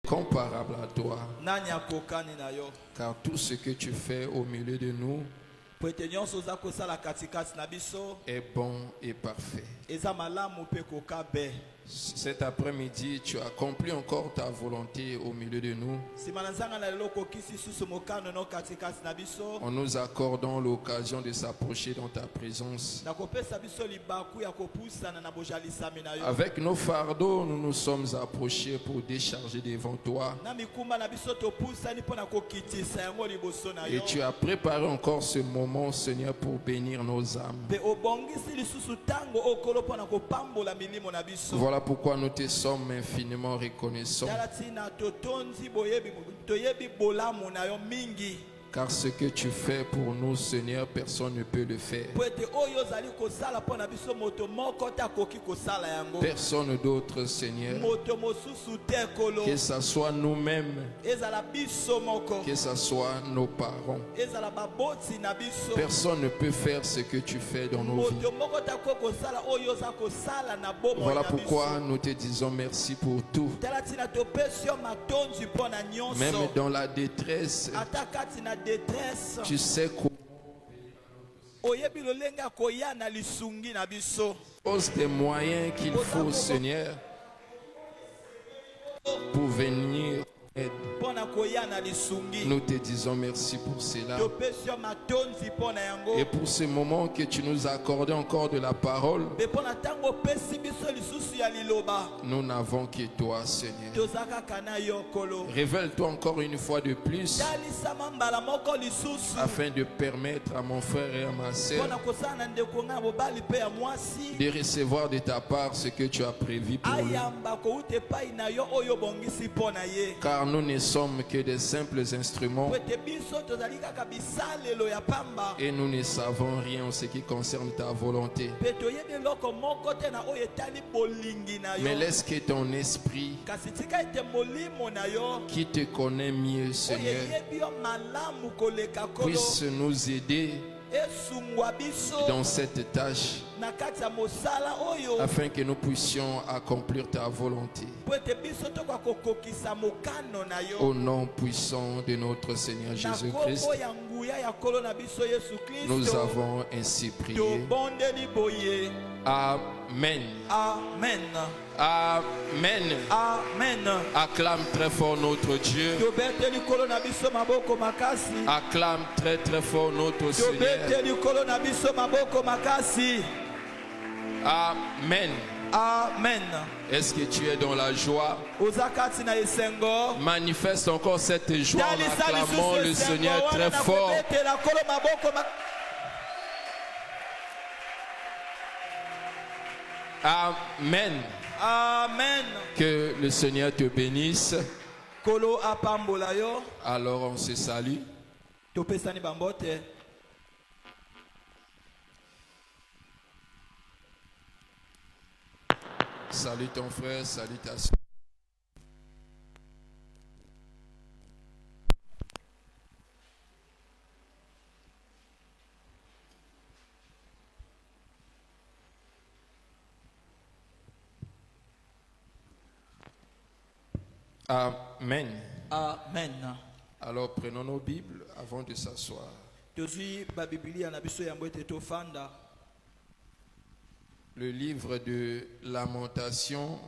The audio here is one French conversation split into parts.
comparable à toi, car tout ce que tu fais au milieu de nous est bon et parfait. Cet après-midi, tu accomplis encore ta volonté au milieu de nous, en nous accordant l'occasion de s'approcher dans ta présence. Avec nos fardeaux, nous nous sommes approchés pour décharger devant toi. Et tu as préparé encore ce moment, Seigneur, pour bénir nos âmes. Voilà pourquoi nous te sommes infiniment reconnaissants. Car ce que tu fais pour nous, Seigneur, personne ne peut le faire. Personne d'autre, Seigneur. Que ce soit nous-mêmes, que ce soit nos parents. Personne ne peut faire ce que tu fais dans nos vies. Voilà pourquoi nous te disons merci pour tout. Même dans la détresse, tu sais comment pose des moyens qu'il faut, Seigneur, pour venir aide. Nous te disons merci pour cela. Et pour ce moment que tu nous as accordé encore de la parole, nous n'avons que toi, Seigneur. Révèle-toi encore une fois de plus, afin de permettre à mon frère et à ma sœur de recevoir de ta part ce que tu as prévu pour lui. Car nous ne sommes que des simples instruments et nous ne savons rien en ce qui concerne ta volonté. Mais laisse que ton esprit, qui te connaît mieux, Seigneur, puisse nous aider dans cette tâche, afin que nous puissions accomplir ta volonté. Au nom puissant de notre Seigneur Jésus-Christ, nous avons ainsi prié. Amen. Amen. Amen. Amen. Acclame très fort notre Dieu. Acclame très très fort notre Seigneur. Amen. Amen. Est-ce que tu es dans la joie? Manifeste encore cette joie en acclamant le Seigneur très fort. Amen. Amen. Que le Seigneur te bénisse. Alors on se salue. Salut ton frère, salut ta soeur. Amen. Amen. Alors prenons nos Bibles avant de s'asseoir. Le livre de Lamentation,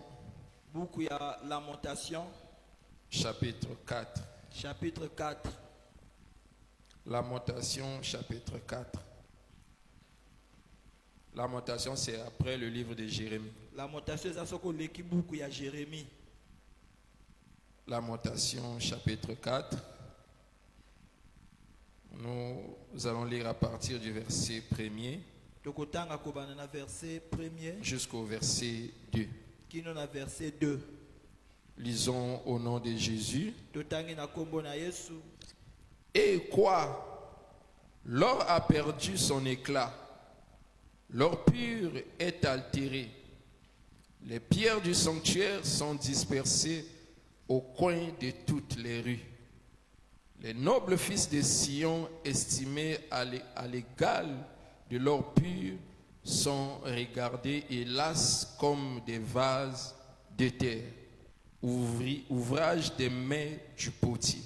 chapitre 4. Chapitre 4. Lamentation, chapitre 4. Lamentation, c'est après le livre de Jérémie. Lamentation, c'est beaucoup ya Jérémie. Lamentation, chapitre 4. Nous allons lire à partir du verset 1er jusqu'au verset 2. Lisons au nom de Jésus. Et quoi? L'or a perdu son éclat. L'or pur est altéré. Les pierres du sanctuaire sont dispersées au coin de toutes les rues. Les nobles fils de Sion, estimés à l'égal de l'or pur, sont regardés hélas comme des vases de terre. ouvrage des mains du potier.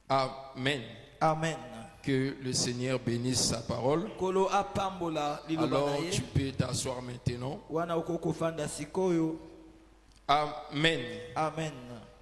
Amen. Amen. Que le Seigneur bénisse sa parole. Kolo apambola liloba Alors na ye. tu peux t'asseoir maintenant. Wana okoko fanda sikoyo. Amen. Amen.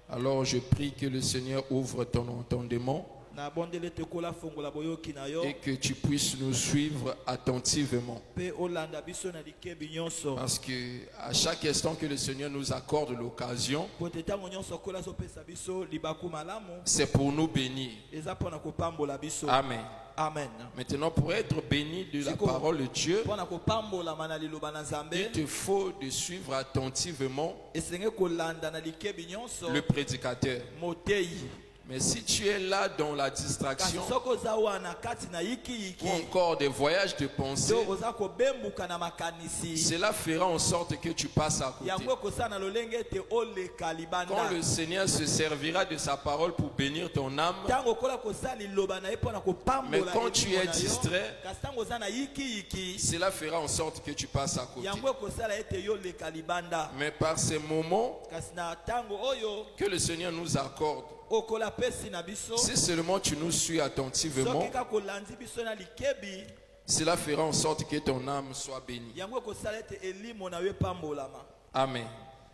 Alors je prie que le Seigneur ouvre ton entendement Na bondele te kola fongola boyoki na yo. et que tu puisses nous suivre attentivement. Pe olanda biso na likebi nyonso. Parce que à chaque instant que le Seigneur nous accorde l'occasion, Po te tango nyonso kola zopesa biso libaku malamu. c'est pour nous bénir. Eza pona kopambola biso. Amen. Amen. Maintenant, pour être béni de la parole de Dieu, Pona kopambola mana liloba na Nzambe. il te faut de suivre attentivement Esenge kolanda na likebi nyonso. le prédicateur. Motei. Mais si tu es là dans la Kasi distraction soko za wana kati na yiki ou yiki. encore des voyages de pensée, So oza kobembuka na makanisi. cela fera en sorte que tu passes à côté. Yango kosana lolenge te oleka libanda. Quand le Seigneur se servira de sa parole pour bénir ton âme, Tango kola kosala liloba na ye pona kopambola. mais quand tu elimo es na yo, distrait, kasi tango oza na yiki yiki. cela fera en sorte que tu passes à côté. Yango kosala ete yo leka libanda. Mais par ces moments Kasi na tango oyo que le Seigneur nous accorde, okola pesi na biso. si seulement tu nous suis attentivement, Soki ka kolandi biso na likebi. cela fera en sorte que ton âme soit bénie. Yango kosala ete elimo na yo epambolama. Amen.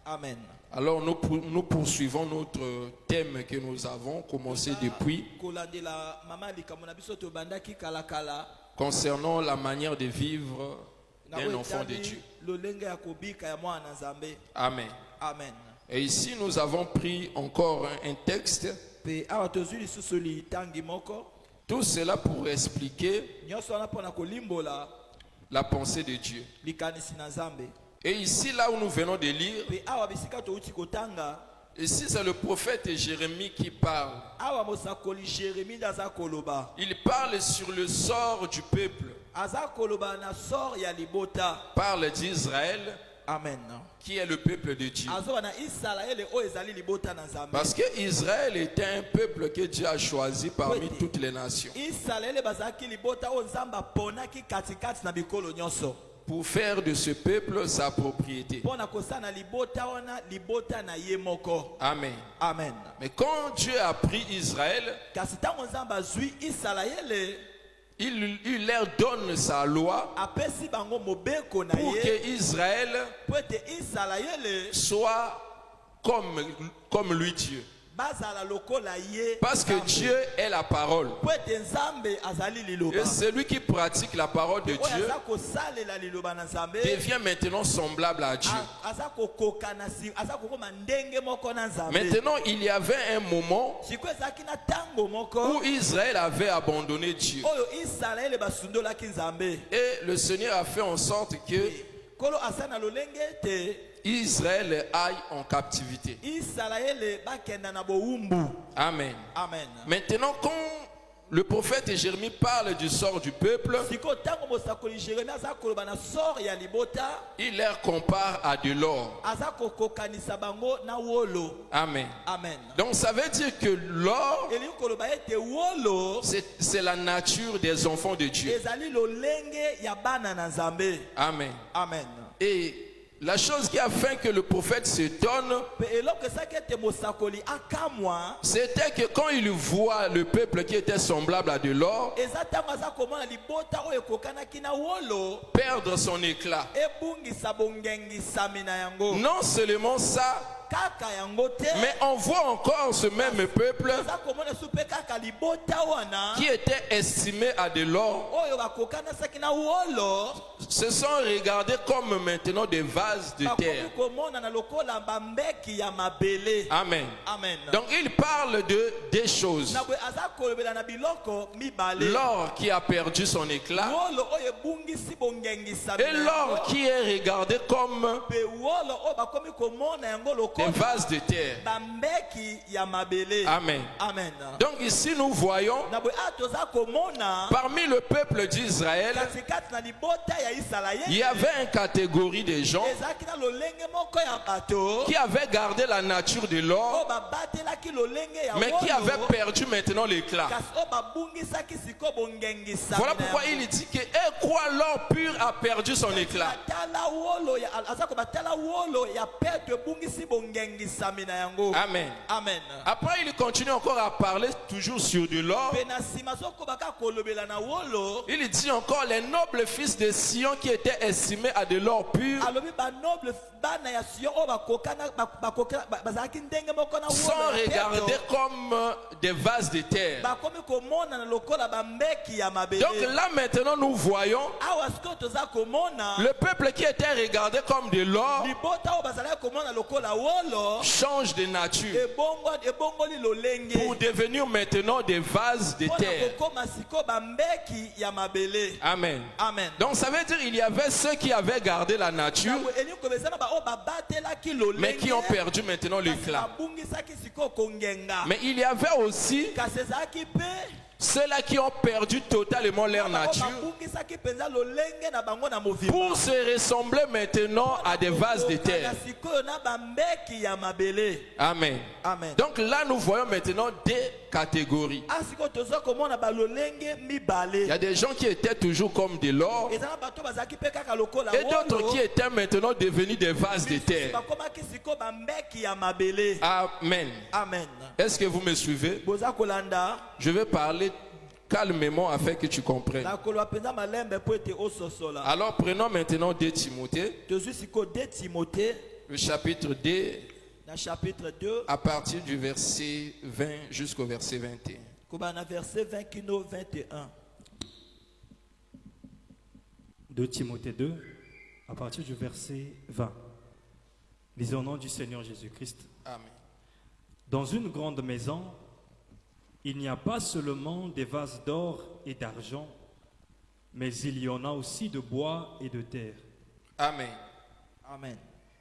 Amen. Alors nous poursuivons notre thème que nous avons commencé depuis Kolandela mama likambo na biso to bandaki kala kala. concernant la manière de vivre Na d'un enfant de Dieu. lolenge ya kobika ya mwana Nzambe. Amen. Amen. Et ici nous avons pris encore un texte, Pe awa tozwi lisusu litangi moko. tout cela pour expliquer Nyonso wana mpona kolimbola la pensée de Dieu. likanisi na Nzambe. Et ici là où nous venons de lire, Pe awa bisika touti kotanga. ici c'est le prophète Jérémie qui parle. Awa mosakoli Jérémie daza koloba. Il parle sur le sort du peuple, Aza koloba na sor ya libota. parle d'Israël Amen. qui est le peuple de Dieu. Azo na Israël o ezali libota na Nzambe. Parce que Israël était un peuple que Dieu a choisi parmi toutes les nations Israël bazaki libota o Nzamba ponaki katikati na bikolo nyonso. pour faire de ce peuple sa propriété. Pona kosana libota wana libota na ye moko. Amen. Amen. Mais quand Dieu a pris Israël, Kasi tango Nzamba zwi Israël il leur donne sa loi apesi bango mobeko na pour ye que Israël po ete Israël soit comme lui Dieu. bazala lokola ye. Parce que Nzambe. Dieu est la parole. Po ete Nzambe azali liloba. Et celui qui pratique la parole de Oyo Dieu aza kosalela liloba na Nzambe. devient maintenant semblable à Dieu. Aza kokoka na si aza kokoma ndenge moko na Nzambe. Maintenant, il y avait un moment Sikoyo ezalaki na tango moko où Israël avait abandonné Dieu. oyo Israël basundolaki Nzambe. Et le Seigneur a fait en sorte que Kolo asa na lolenge te Israël aille en captivité. Israël bakenda na bowumbu. Amen. Amen. Maintenant, quand le prophète Jérémie parle du sort du peuple, Siko tango mosakoli Jérémie aza koloba na sor ya libota il leur compare à de l'or. aza kokokanisa bango na wolo. Amen. Amen. Donc ça veut dire que l'or, Eli koloba ete wolo c'est la nature des enfants de Dieu. ezali lolenge ya bana na Nzambe. Amen. Amen. Et la chose qui a fait que le prophète s'étonne, Pe eloko esaki ete mosakoli akamwa c'était que quand il voit le peuple qui était semblable à de l'or eza ntango aza komona libota oyo ekokanaki na wolo perdre son éclat. ebungisa bongengisami na yango. Non seulement ça, Kaka yango te mais on voit encore ce même peuple eza komona su mpe kaka libota wana qui était estimé à de l'or oyo bakokanasaki na wolo se sont regardés comme maintenant des vases de terre. bakoki komona na lokola bambeki ya mabele. Amen. Amen. Donc il parle de deux choses. na boye aza kolobela na biloko mibale. L'or qui a perdu son éclat wolo oyo ebungisi bongengisami et l'or qui est regardé comme pe wolo oyo bakomi komona yango des lokola vases de terre. bambeki ya mabele. Amen. Amen. Donc ici nous voyons na boye awa toza komona parmi le peuple d'Israël, katikati na libota ya il y Israeli avait une catégorie de gens ezalaki na lolenge moko ya bato qui avaient gardé la nature de l'or, oyo babatelaki lolenge ya mais qui wolo, avaient perdu maintenant l'éclat. kasi oyo babungisaki siko bongengisami Voilà na pourquoi yango. il dit que et quoi l'or pur a perdu son éclat. batala wolo ya aza ko batala wolo ya peto ebungisi bongengisami kongengisami na yango. Amen. Amen. Après, il continue encore à parler toujours sur de l'or. Pe na sima soko baka kolobela na wolo. Il dit encore les nobles fils de Sion qui étaient estimés à de l'or pur Alobi ba noble bana ya Sion o bakokana bazaki ndenge moko na wolo. sont regardés comme des vases de terre. Bakomi komona na lokola ba mbeki ya mabele. Donc là maintenant nous voyons Awa siko toza komona. le peuple qui était regardé comme de l'or Libota o bazala komona lokola wolo. change de nature Ebongoli lolenge. pour devenir maintenant des vases de terre. Kokoma siko ba mbeki ya mabele. Amen. Amen. Donc ça veut dire il y avait ceux qui avaient gardé la nature mais qui ont perdu maintenant l'éclat. Mais il y avait aussi ceux-là qui ont perdu totalement leur nature pour se ressembler maintenant à des vases de terre. Amen. Amen. Donc là nous voyons maintenant des catégories. Il y a des gens qui étaient toujours comme de l'or et d'autres qui étaient maintenant devenus des vases de terre. Amen. Amen. Est-ce que vous me suivez? Je vais parler calmement afin que tu comprennes. Alors prenons maintenant 2 Timothée, le chapitre 2, à partir du verset 20 jusqu'au verset 21. Verset 20 kino 21. 2 Timothée 2, à partir du verset 20. Lisons au nom du Seigneur Jésus-Christ. Amen. Dans une grande maison, il n'y a pas seulement des vases d'or et d'argent, mais il y en a aussi de bois et de terre. Amen. Amen.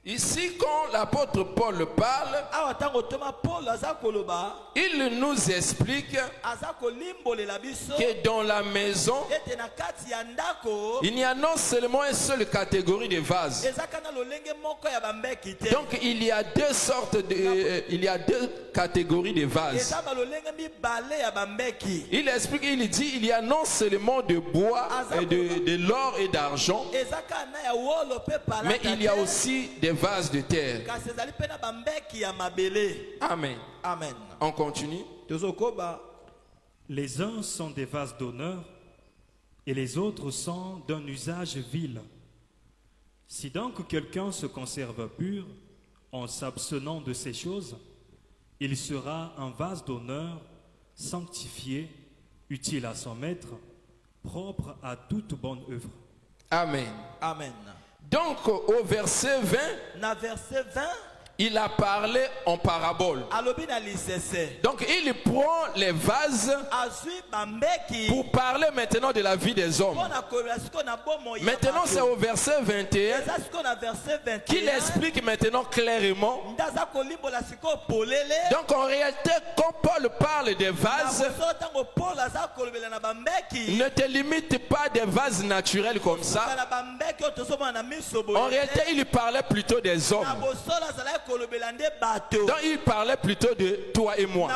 Ici, quand l'apôtre Paul parle, il nous explique que dans la maison, il n'y a non seulement une seule catégorie de vases. Donc il y a il y a deux catégories de vases. Il explique, il dit, il y a non seulement de bois et de l'or et d'argent, mais il y a aussi des vases de terre. Amen. Amen. On continue. Les uns sont des vases d'honneur et les autres sont d'un usage vil. Si donc quelqu'un se conserve pur en s'abstenant de ces choses, il sera un vase d'honneur, sanctifié, utile à son maître, propre à toute bonne œuvre. Amen. Amen. Donc au verset 20, il a parlé en parabole. Donc il prend les vases pour parler maintenant de la vie des hommes. Maintenant c'est au verset 21 qu'il explique maintenant clairement. Donc en réalité quand Paul parle des vases, ne te limite pas des vases naturels comme ça. En réalité il parlait plutôt des hommes. Donc il parlait plutôt de toi et moi.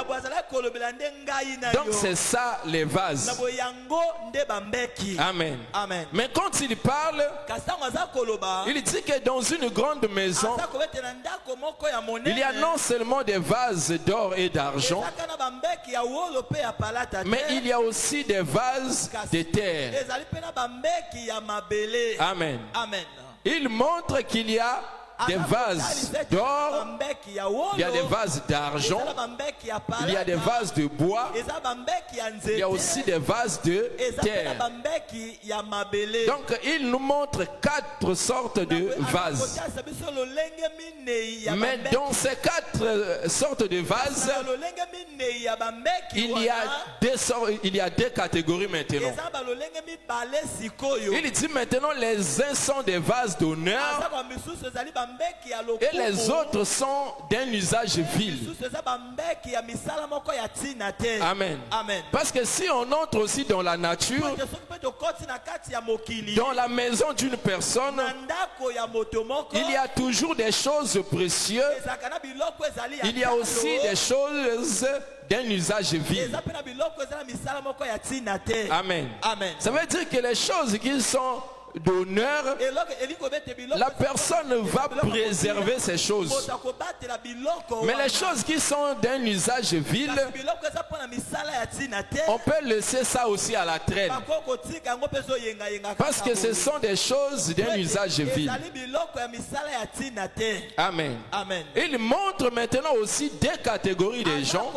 Donc c'est ça les vases. Amen. Amen. Mais quand il parle, il dit que dans une grande maison, il y a non seulement des vases d'or et d'argent, mais il y a aussi des vases de terre. Amen. Amen. Il montre qu'il y a des vases d'or, il y a des vases d'argent, il y a des vases de bois, il y a aussi des vases de terre. Donc il nous montre 4 sortes de vases. Mais dans ces 4 sortes de vases, il y a deux catégories maintenant. Il dit maintenant les uns sont des vases d'honneur et les autres sont d'un usage vil. Amen. Amen. Parce que si on entre aussi dans la nature, dans la maison d'une personne, il y a toujours des choses précieuses. Il y a aussi des choses d'un usage vil. Amen. Amen. Ça veut dire que les choses qui sont d'honneur, la personne va préserver ces choses. Mais les choses qui sont d'un usage vil, on peut laisser ça aussi à la traîne. Parce que ce sont des choses d'un usage vil. Amen. Amen. Il montre maintenant aussi deux catégories de gens.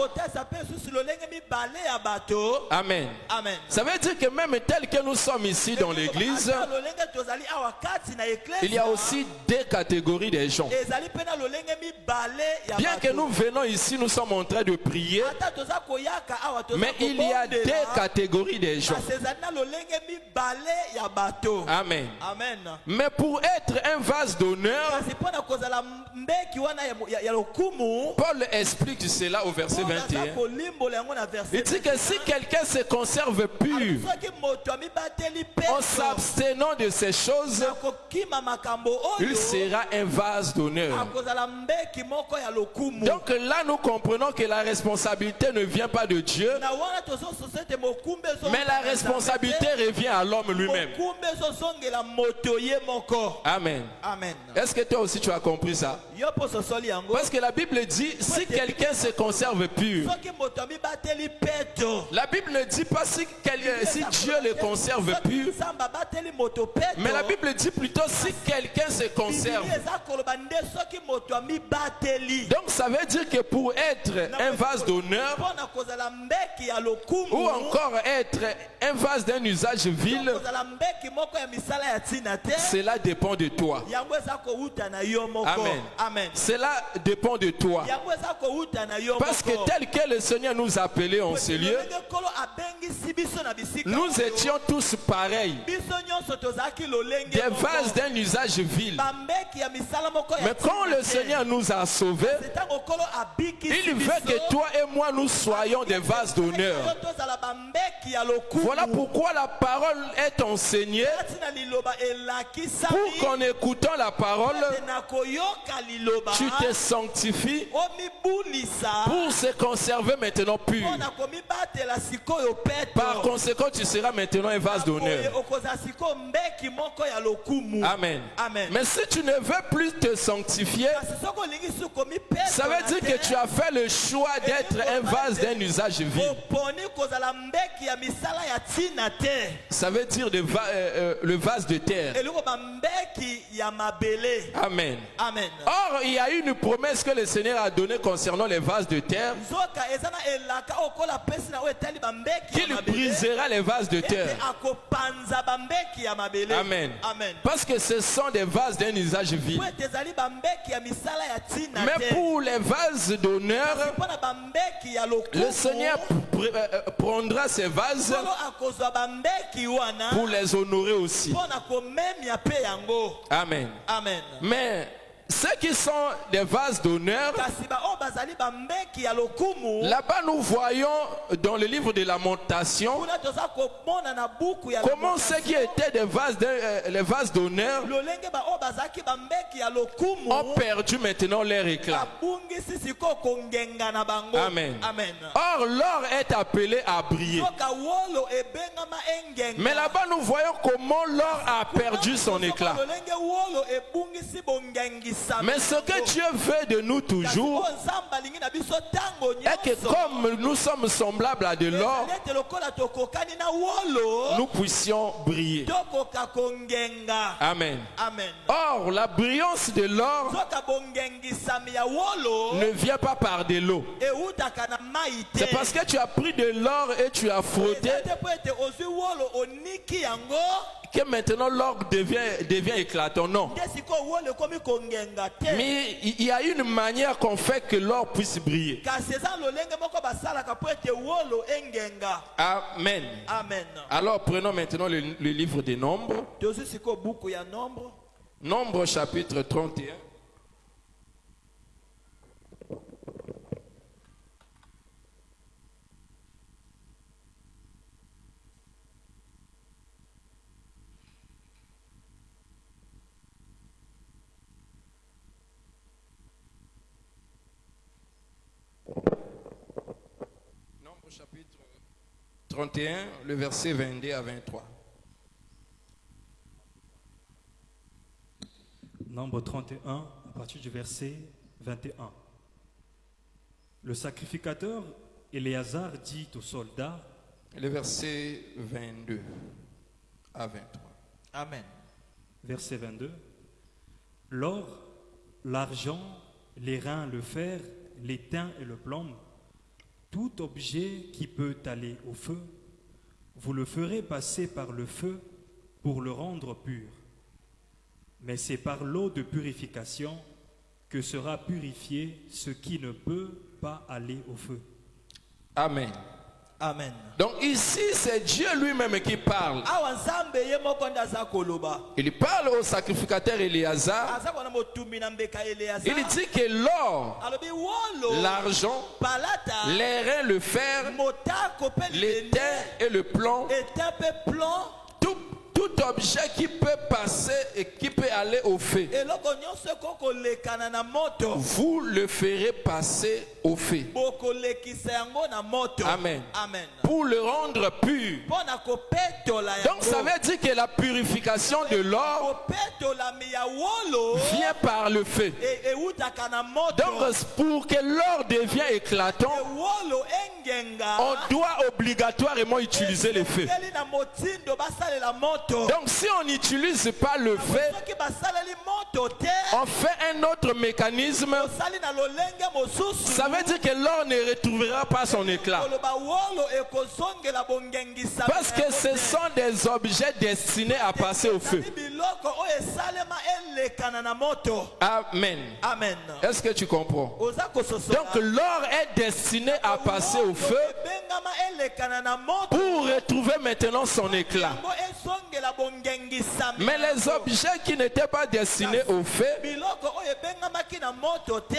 Amen. Amen. Ça veut dire que même tel que nous sommes ici dans l'église, il y a aussi deux catégories de gens. Bien que nous venons ici, nous sommes en train de prier, mais il y a deux catégories de gens. Amen. Amen. Mais pour être un vase d'honneur, Paul explique cela au verset 21. Il dit que si quelqu'un se conserve pur en s'abstenant de ces choses, il sera un vase d'honneur. Donc là, nous comprenons que la responsabilité ne vient pas de Dieu, mais la responsabilité revient à l'homme lui-même. Amen. Amen. Est-ce que toi aussi tu as compris ça? Parce que la Bible dit, si quelqu'un se conserve pur, la Bible ne dit pas si Dieu le conserve pur, mais la Bible dit plutôt si quelqu'un se conserve. Donc ça veut dire que pour être un vase d'honneur, ou encore être un vase d'un usage vil, cela dépend de toi. Amen. Amen. Cela dépend de toi. Parce que tel que le Seigneur nous a appelés en ce lieu, nous étions tous pareils, des vases d'un usage vil. Mais quand le Seigneur nous a sauvés, il veut que toi et moi nous soyons des vases d'honneur. Voilà pourquoi la parole est enseignée, pour qu'en écoutant la parole, tu te sanctifies pour se conserver maintenant pur. Par conséquent, tu seras maintenant un vase d'honneur. Amen. Amen. Mais si tu ne veux plus te sanctifier, ça veut dire que tu as fait le choix d'être un vase d'un usage vil. Ça veut dire le vase de terre. Amen. Amen. Or, il y a une promesse que le Seigneur a donnée concernant les vases de terre, qu'il brisera les vases de terre. Amen. Amen. Parce que ce sont des vases d'un usage vil. Mais pour les vases d'honneur, le Seigneur prendra ces vases pour les honorer aussi. Amen. Amen. Mais ceux qui sont des vases d'honneur, là-bas nous voyons dans le livre de Lamentation comment ceux qui étaient les vases d'honneur ont perdu maintenant leur éclat. Amen. Or l'or est appelé à briller. Mais là-bas nous voyons comment l'or a perdu son éclat. Mais ce que Dieu veut de nous toujours est que comme nous sommes semblables à de l'or, nous puissions briller. Amen. Amen. Or, la brillance de l'or ne vient pas par de l'eau. C'est parce que tu as pris de l'or et tu as frotté que maintenant l'or devient éclatant. Non. Mais il y a une manière qu'on fait que l'or puisse briller. Amen. Amen. Alors prenons maintenant le livre des Nombres. Nombres chapitre 31. Nombre chapitre 31, le verset 22 à 23. Nombre 31, à partir du verset 21. Le sacrificateur Éléazar dit aux soldats, Le verset 22 à 23. Amen. verset 22, l'or, l'argent, les reins, le fer, l'étain et le plomb, tout objet qui peut aller au feu, vous le ferez passer par le feu pour le rendre pur. Mais c'est par l'eau de purification que sera purifié ce qui ne peut pas aller au feu. Amen. Amen. Donc ici, c'est Dieu lui-même qui parle. Awa nzambe ye moko ndaza koloba. Il parle au sacrificateur Éléazar. Aza kona motumbi na mbeka Eleazar. Il dit que l'or, Alobi wolo. l'argent, Palata. les reins, le fer, Motako pe l'étain et le plomb, Étain pe plan. tout objet qui peut passer et qui peut aller au feu, Eloko nyonso koko lekana na moto. vous le ferez passer au feu. Boko lekisa yango na moto. Amen. Amen. Pour le rendre pur. Pona kopetola yango. Donc ça veut dire que la purification de l'or Kopetola mi ya wolo. vient par le feu. E utaka na moto. Donc pour que l'or devienne éclatant, E wolo engenga. on doit obligatoirement utiliser le feu. Eli na motindo basalela moto. Donc si on n'utilise pas le feu, Soki basaleli moto te. on fait un autre mécanisme. Osali na lolenge mosusu. Ça veut dire que l'or ne retrouvera pas son éclat. Koloba wolo ekozongela bongengisa. Parce que ce sont des objets destinés à passer au feu. Biloko oyo esalema elekana na moto. Amen. Amen. Est-ce que tu comprends? Oza kososola. Donc l'or est destiné à passer au feu Ebengama elekana na moto. pour retrouver maintenant son éclat. Bo ezongela bongengisa. Mais les objets qui n'étaient pas destinés au feu, Biloko oyo ebengamaki na moto te.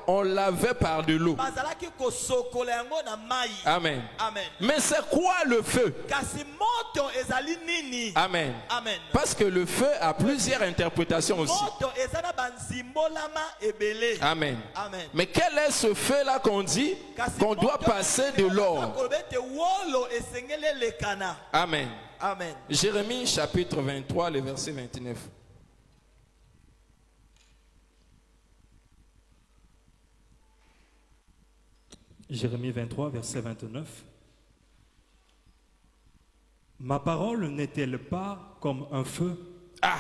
on lavait par de l'eau. Bazalaki kosokola yango na mai. Amen. Amen. Mais c'est quoi le feu? Kasi moto ezali nini? Amen. Amen. Parce que le feu a plusieurs interprétations aussi. Moto ezana banzimbolama ebele. Amen. Amen. Mais quel est ce feu-là qu'on dit qu'on doit passer de l'or? Kolobete wolo esengele lekana. Amen. Amen. Jérémie chapitre 23, le verset 29. Jérémie 23, verset 29. Ma parole n'est-elle pas comme un feu? Ah.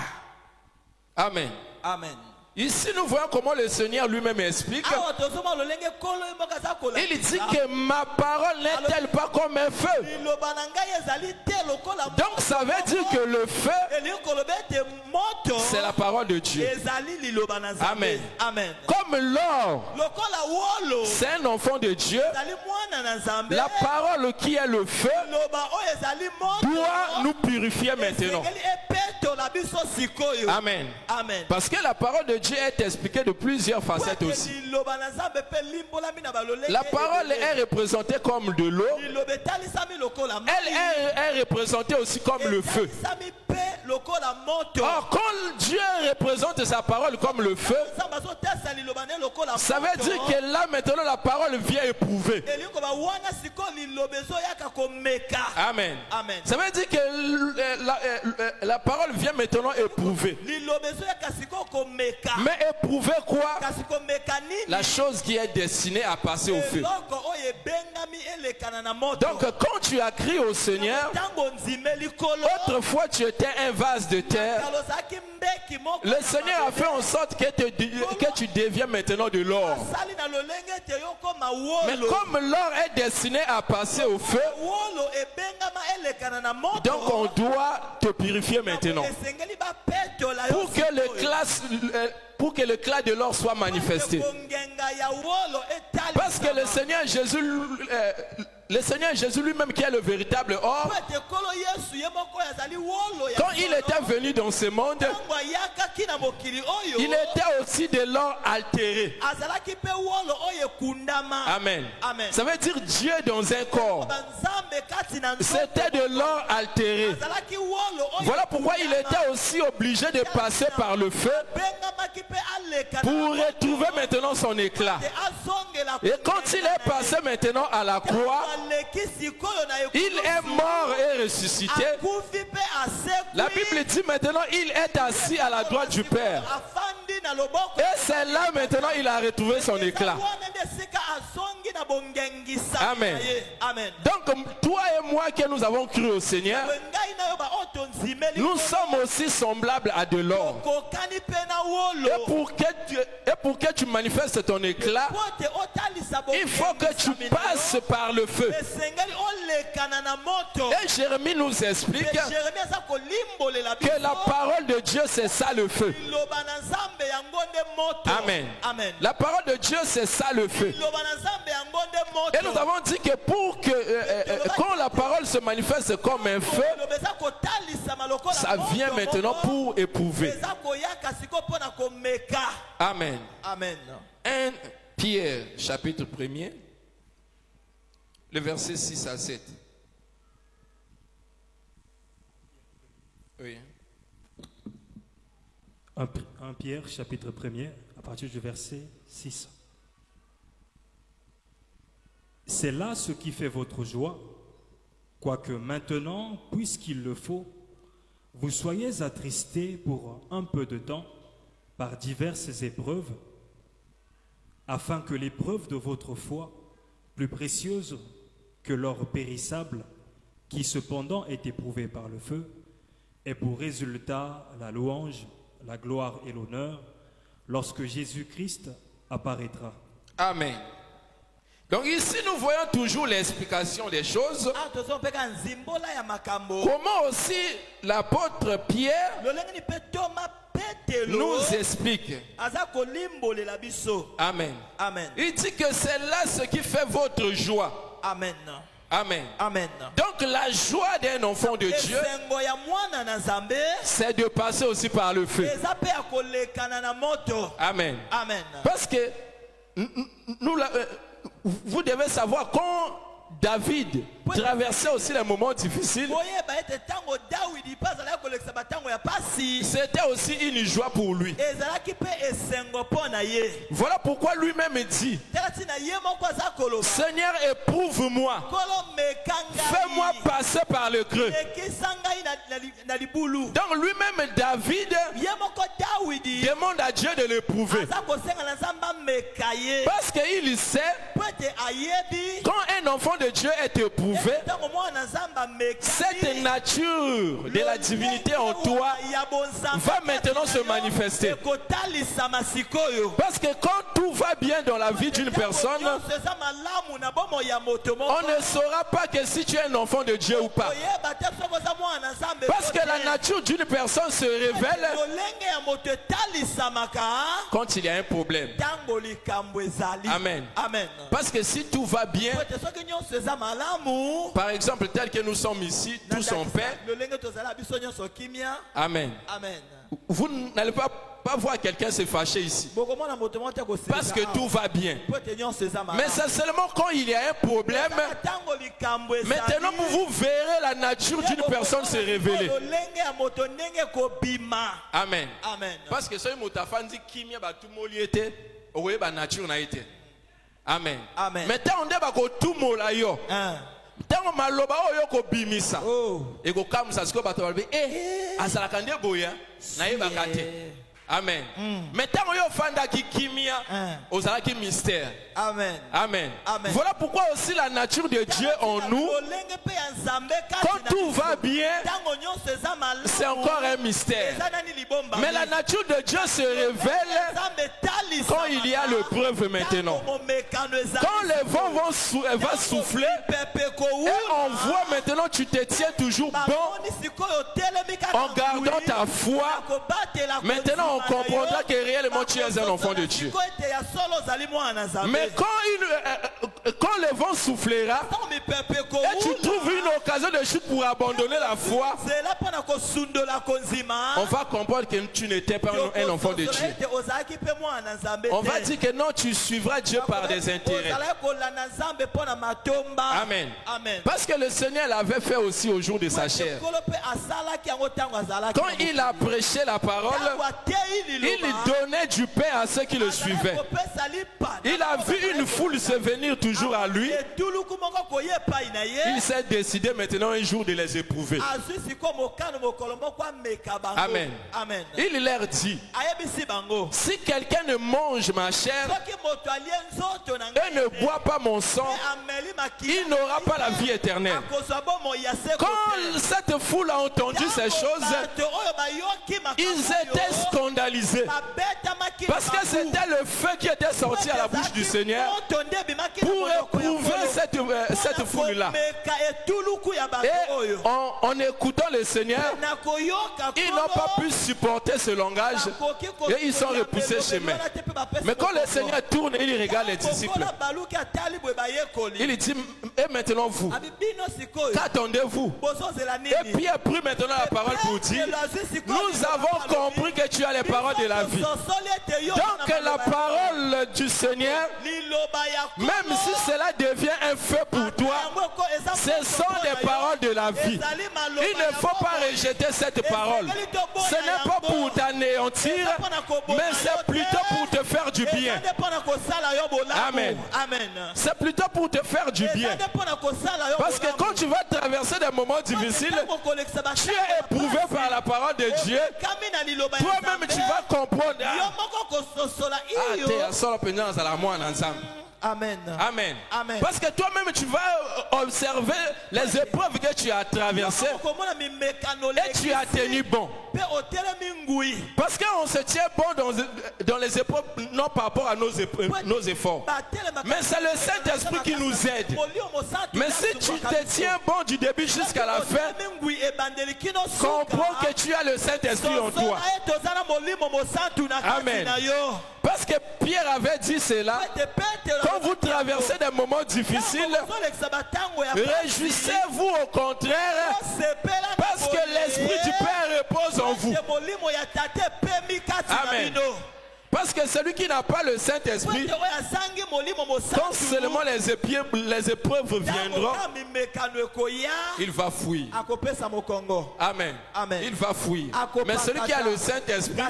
Amen. Amen. Ici, nous voyons comment le Seigneur lui-même explique. Awa tozoma lolenge kolo mboka za kola. Il dit que ma parole n'est-elle pas comme un feu? Liloba na ngai ezali te lokola. Donc ça veut dire que le feu, Eli kolobete moto. c'est la parole de Dieu. Ezali liloba na Nzambe. Amen. Amen. Comme l'or, Lokola wolo. c'est un enfant de Dieu. Ezali mwana na Nzambe. La parole qui est le feu Liloba oyo ezali moto. doit nous purifier maintenant. Esengeli epetola biso sikoyo. Amen. Amen. Parce que la parole de Dieu est expliquée de plusieurs facettes aussi. Liloba na Nzambe pe limbolami na balolenge. La parole est représentée comme de l'eau. Liloba etalisami lokola mai. Elle est représentée aussi comme le feu. Etalisami pe lokola moto. Or, quand Dieu représente sa parole comme le feu, Nzambe azotesa liloba ne lokola moto. ça veut dire que là maintenant la parole vient éprouver. Elingo ba wana siko liloba ezoyaka komeka. Amen. Amen. Ça veut dire que la parole vient maintenant éprouver. Liloba ezoyaka siko komeka. Mais éprouver quoi? Kasi komeka nini? La chose qui est destinée à passer au feu. Eloko oyo ebengami elekana na moto. Donc quand tu as crié au Seigneur, Tango nzimeli kolo. autrefois tu étais un vase de terre. Kalozaki mbeki moko. Le Seigneur a fait en sorte que tu deviens maintenant de l'or. Sali na lolenge te yokoma Mais wolo. comme l'or est destiné à passer au feu, Wolo ebengama elekana na moto. donc on doit te purifier maintenant. Esengeli ba petola yo Pour que l'éclat de l'or soit manifesté. Kongenga ya wolo etali. Parce que le Seigneur Jésus lui-même qui est le véritable or, quand il était venu dans ce monde, il était aussi de l'or altéré. Amen. Amen. Ça veut dire Dieu dans un corps. C'était de l'or altéré. Voilà pourquoi il était aussi obligé de passer par le feu pour retrouver maintenant son éclat. Et quand il est passé maintenant à la croix, Il est mort et ressuscité. La Bible dit maintenant, il est assis à la droite du Père. Et c'est là maintenant, il a retrouvé son éclat. Amen. Donc, toi et moi qui nous avons cru au Seigneur, nous sommes aussi semblables à de l'or. Et pour que tu manifestes ton éclat, il faut que tu passes par le feu. Et Jérémie nous explique que la parole de Dieu, c'est ça le feu. Amen. La parole de Dieu, c'est ça le feu. Et nous avons dit que pour que quand la parole se manifeste comme un feu, ça vient maintenant pour éprouver. Amen. 1 Pierre, chapitre 1er, le verset 6 à 7. Oui. 1 Pierre, chapitre 1er, à partir du verset 6. C'est là ce qui fait votre joie, quoique maintenant, puisqu'il le faut, vous soyez attristés pour un peu de temps par diverses épreuves, afin que l'épreuve de votre foi, plus précieuse que l'or périssable, qui cependant est éprouvé par le feu, ait pour résultat la louange, la gloire et l'honneur, lorsque Jésus-Christ apparaîtra. Amen. Donc ici, nous voyons toujours l'explication des choses. Comment aussi l'apôtre Pierre nous explique. Amen. Il dit que c'est là ce qui fait votre joie. Amen. Donc la joie d'un enfant de Dieu, c'est de passer aussi par le feu. Amen. Parce que vous devez savoir quand David traversait aussi les moments difficiles, c'était aussi une joie pour lui. Voilà pourquoi lui-même dit: Seigneur, éprouve-moi, fais-moi passer par le creux. Donc lui-même David demande à Dieu de l'éprouver, parce qu'il sait quand un enfant de Dieu est éprouvé, cette nature de la divinité en toi va maintenant se manifester. Parce que quand tout va bien dans la vie d'une personne, on ne saura pas que si tu es un enfant de Dieu ou pas. Parce que la nature d'une personne se révèle quand il y a un problème. Amen. Parce que si tout va bien, par exemple, tel que nous sommes ici, tous en paix. Amen. Vous n'allez pas voir quelqu'un se fâcher ici, parce que tout va bien. Mais c'est seulement quand il y a un problème, maintenant vous verrez la nature d'une personne se révéler. Amen. Parce que ce motafan dit kimia ba tout moliete, owe ba nature na été. Amen. Maintenant on dit ba ko tout molayo. Tango maloba oyo ko bimisa. E ko kamsa siko bato balbe azalaka nde boya na yebaka te. Amen. Maintenant oyo fanda ki kimia ozala ki mystère. Amen. Voilà pourquoi aussi la nature de Dieu en nous, quand tout va bien, c'est encore un mystère. Mais la nature de Dieu se révèle quand il y a l'épreuve maintenant. Quand les vents vont souffler, et on voit maintenant tu te tiens toujours bon en gardant ta foi. Maintenant on comprendra que réellement tu es un enfant de Dieu. Mais quand le vent soufflera et tu trouves une occasion de chute pour abandonner la foi, on va comprendre que tu n'étais pas un enfant de Dieu. On va dire que non, tu suivras Dieu par des intérêts. Amen. Parce que le Seigneur l'avait fait aussi au jour de sa chair. Quand il a prêché la parole, il donnait du pain à ceux qui le suivaient. Il a vu une foule se venir toujours à lui. epai na ye il s'est décidé maintenant un jour de les éprouver. azwi sikoyo mokano mokolo moko ameka bango. Amen. Amen. Il leur dit, ayebisi bango si quelqu'un ne mange ma chair soki moto alie nzoto na et ne ngai boit pas mon sang, ameli makila il n'aura pas la vie éternelle. akozwa bomoi ya seko Quand cette foule a entendu ces choses, bato oyo bayoki makambo ils étaient oyo, scandalisés. babetamaki Parce que bango. c'était le feu qui était sorti à la bouche du Seigneur Moto nde ebimaki na pour monoko ya éprouver Nkolo. cette foule-là. Komeka etuluku ya bato Et oyo. en écoutant le Seigneur, Na koyoka ils n'ont pas pu supporter ce langage et ils sont repoussés chemin. Mais quand le Seigneur tourne, il regarde les disciples. Il dit, et maintenant vous, qu'attendez-vous? Et Pierre prit maintenant la parole pour dire, nous avons compris que tu as les paroles de la vie. Donc la parole du Seigneur, même si cela devient un feu pour toi, ce sont des paroles de la vie. Il ne faut pas rejeter cette parole. Ce n'est pas pour t'anéantir, mais c'est plutôt pour te faire du bien. Amen. C'est plutôt pour te faire du bien. Parce que quand tu vas traverser des moments difficiles, tu es éprouvé par la parole de Dieu. Toi-même, tu vas comprendre. Amen. Amen. Amen. Parce que toi-même, tu vas observer les épreuves que tu as traversées et tu as tenu bon. Parce qu'on se tient bon dans les épreuves, non par rapport à nos efforts. Mais c'est le Saint-Esprit qui nous aide. Mais si tu te tiens bon du début jusqu'à la fin, comprends que tu as le Saint-Esprit en toi. Amen. Parce que Pierre avait dit cela. Quand vous traversez des moments difficiles, réjouissez-vous au contraire, parce que l'Esprit du Père repose en vous. Amen. Parce que celui qui n'a pas le Saint-Esprit, quand seulement les épreuves viendront, il va fuir. Amen. Amen. Il va fuir. Mais celui qui a le Saint-Esprit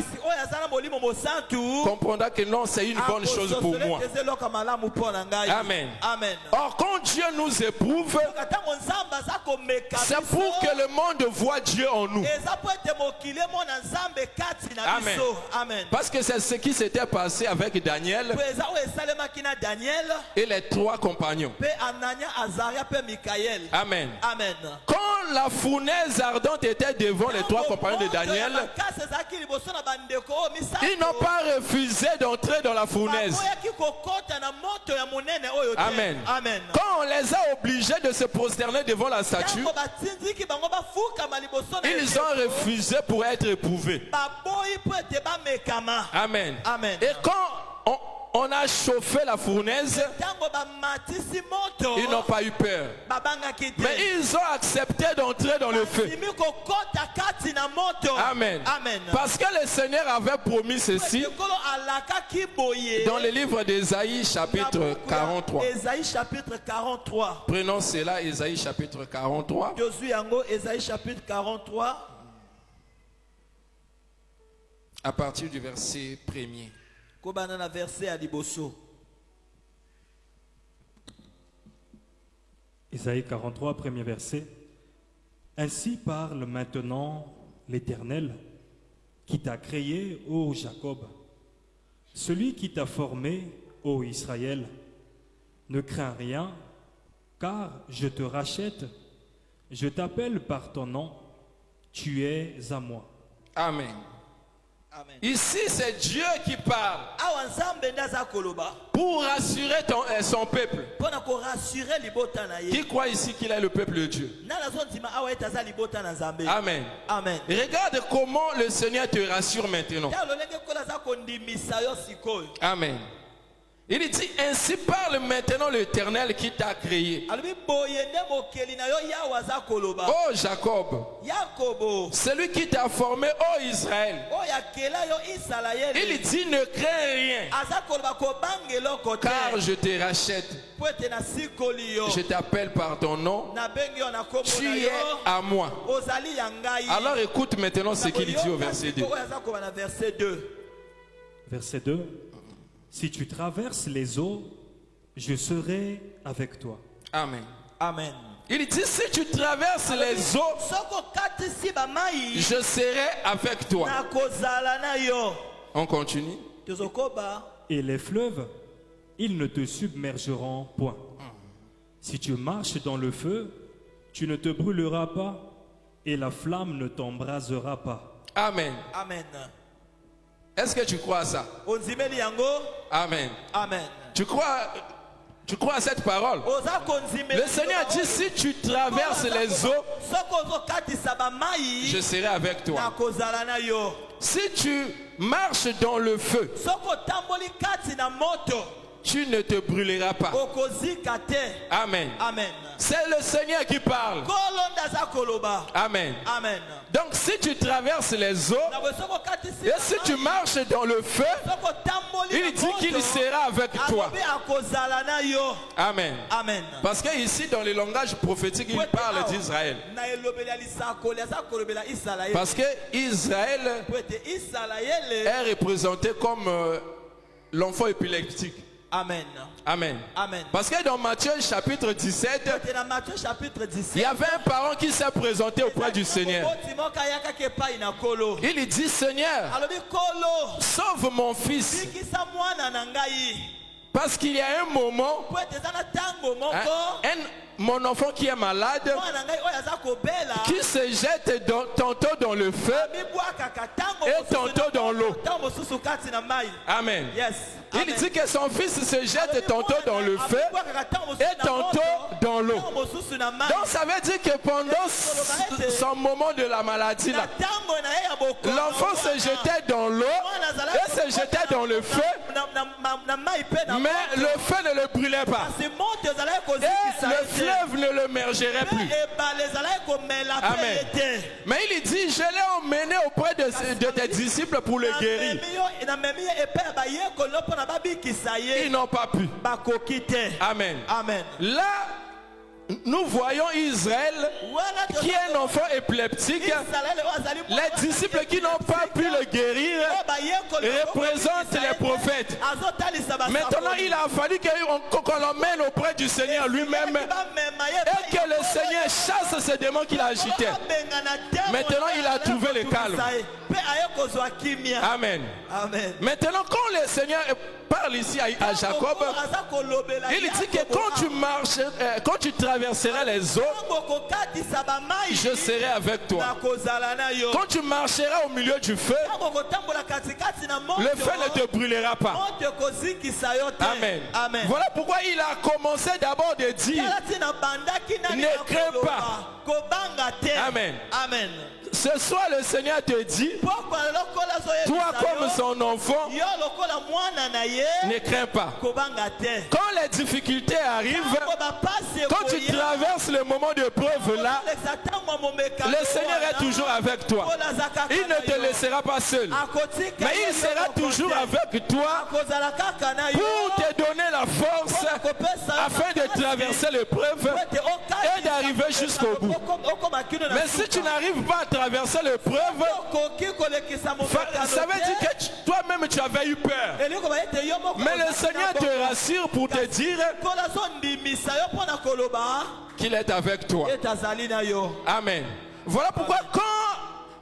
comprendra que non, c'est une bonne chose pour moi. Amen. Amen. Or, quand Dieu nous éprouve, c'est pour que le monde voit Dieu en nous. Amen. Amen. Parce que c'est ce qui s'était passé avec Daniel et les trois compagnons. Amen. Amen. Quand la fournaise ardente était devant les trois compagnons de Daniel, ils n'ont pas refusé d'entrer dans la fournaise. Amen. Amen. Quand on les a obligés de se prosterner devant la statue, ils ont refusé pour être éprouvés. Amen. Amen. Et quand on a chauffé la fournaise, ils n'ont pas eu peur. Mais ils ont accepté d'entrer dans le feu. Amen. Amen. Parce que le Seigneur avait promis ceci dans le livre d'Ésaïe chapitre 43. Ésaïe chapitre 43. Prenons cela, Ésaïe chapitre 43. Ésaïe chapitre 43. À partir du verset 1er. Kobanana verset à liboso. Ésaïe 43, premier verset. Ainsi parle maintenant l'Éternel qui t'a créé, ô Jacob, celui qui t'a formé, ô Israël. Ne crains rien, car je te rachète, je t'appelle par ton nom, tu es à moi. Amen. Amen. Ici, c'est Dieu qui parle pour rassurer son peuple. Qui croit ici qu'il est le peuple de Dieu? Amen. Amen. Regarde comment le Seigneur te rassure maintenant. Amen. Il dit, ainsi parle maintenant l'Éternel qui t'a créé. Oh Jacob, celui qui t'a formé, oh Israël. Il dit, ne crains rien, car je te rachète. Je t'appelle par ton nom. Tu es à moi. Alors écoute maintenant ce qu'il dit au verset 2. Verset 2. Si tu traverses les eaux, je serai avec toi. Amen. Amen. Il dit, si tu traverses les eaux, Soko katisi ba mai. je serai avec toi. Na kozala na yo. On continue. Tozokoba. Et les fleuves, ils ne te submergeront point. Si tu marches dans le feu, tu ne te brûleras pas et la flamme ne t'embrasera pas. Amen. Amen. Est-ce que tu crois à ça? Onzimeli yango. Amen. Amen. Tu crois à cette parole? Oza konzimeli. Le Seigneur dit, si tu traverses les eaux, Soko zo katisa ba mai. je serai avec Na toi. kozala na yo. Si tu marches dans le feu, Soko tamboli kati na moto. tu ne te brûleras pas. Okozika te. Amen. Amen. C'est le Seigneur qui parle. Kolonda za koloba. Amen. Amen. Donc si tu traverses les eaux, Na soko katisi. et si tu marches dans le feu, Soko tamboli il dit qu'il sera avec toi. Alobi akozala na yo. Amen. Amen. Parce que ici, dans le langage prophétique, il parle d'Israël. Na elobela lisakoli za kolobela Israël. Parce que Israël Pwete Israël. est représenté comme l'enfant épileptique. Amen. Amen. Amen. Parce que dans Matthieu chapitre 17, Pwete na Matthieu chapitre 17. il y avait un parent qui s'est présenté auprès du Seigneur. Il dit, Seigneur, Alobi kolo. sauve mon fils. Bikisa mwana na ngai. Parce qu'il y a un moment, Pwete za na tango moko. mon enfant qui est malade, Mwana ngai oyo aza kobela. qui se jette tantôt dans le feu Mibwakaka tango et mosusu tantôt na dans l'eau. tango mosusu kati na mai. Amen. Yes. Il dit que son fils se jette tantôt dans le feu et tantôt dans l'eau. Donc ça veut dire que pendant son moment de la maladie là, l'enfant se jetait dans l'eau et se jetait dans le feu, mais le feu ne le brûlait pas. Et le fleuve ne le mergerait plus. Amen. Mais il dit, je l'ai emmené auprès de tes disciples pour le guérir. Ils n'ont pas pu. Amen. Amen. Là, nous voyons Israël qui est un enfant épileptique. Les disciples qui n'ont pas pu le guérir représentent les prophètes. Maintenant, il a fallu qu'on l'emmène auprès du Seigneur lui-même et que le Seigneur chasse ces démons qu'il agitait. Maintenant, il a trouvé le calme. Amen. Amen. Maintenant, quand le Seigneur parle ici à Jacob, il dit que quand tu traverseras les eaux, je serai avec toi. Quand tu marcheras au milieu du feu, le feu ne te brûlera pas. Amen. Amen. Voilà pourquoi il a commencé d'abord de dire, ne crains pas. Amen. Amen. Ce soir, le Seigneur te dit, toi comme son enfant, ne crains pas. Quand les difficultés arrivent, quand tu traverses le moment de preuve là, le Seigneur est toujours avec toi. Il ne te laissera pas seul. Mais il sera toujours avec toi pour te donner la force afin de traverser l'épreuve et d'arriver jusqu'au bout. Mais si tu n'arrives pas à traverser l'épreuve, ça veut dire que toi-même tu avais eu peur. Mais le Seigneur te rassure pour te dire qu'il est avec toi. Amen. Voilà pourquoi quand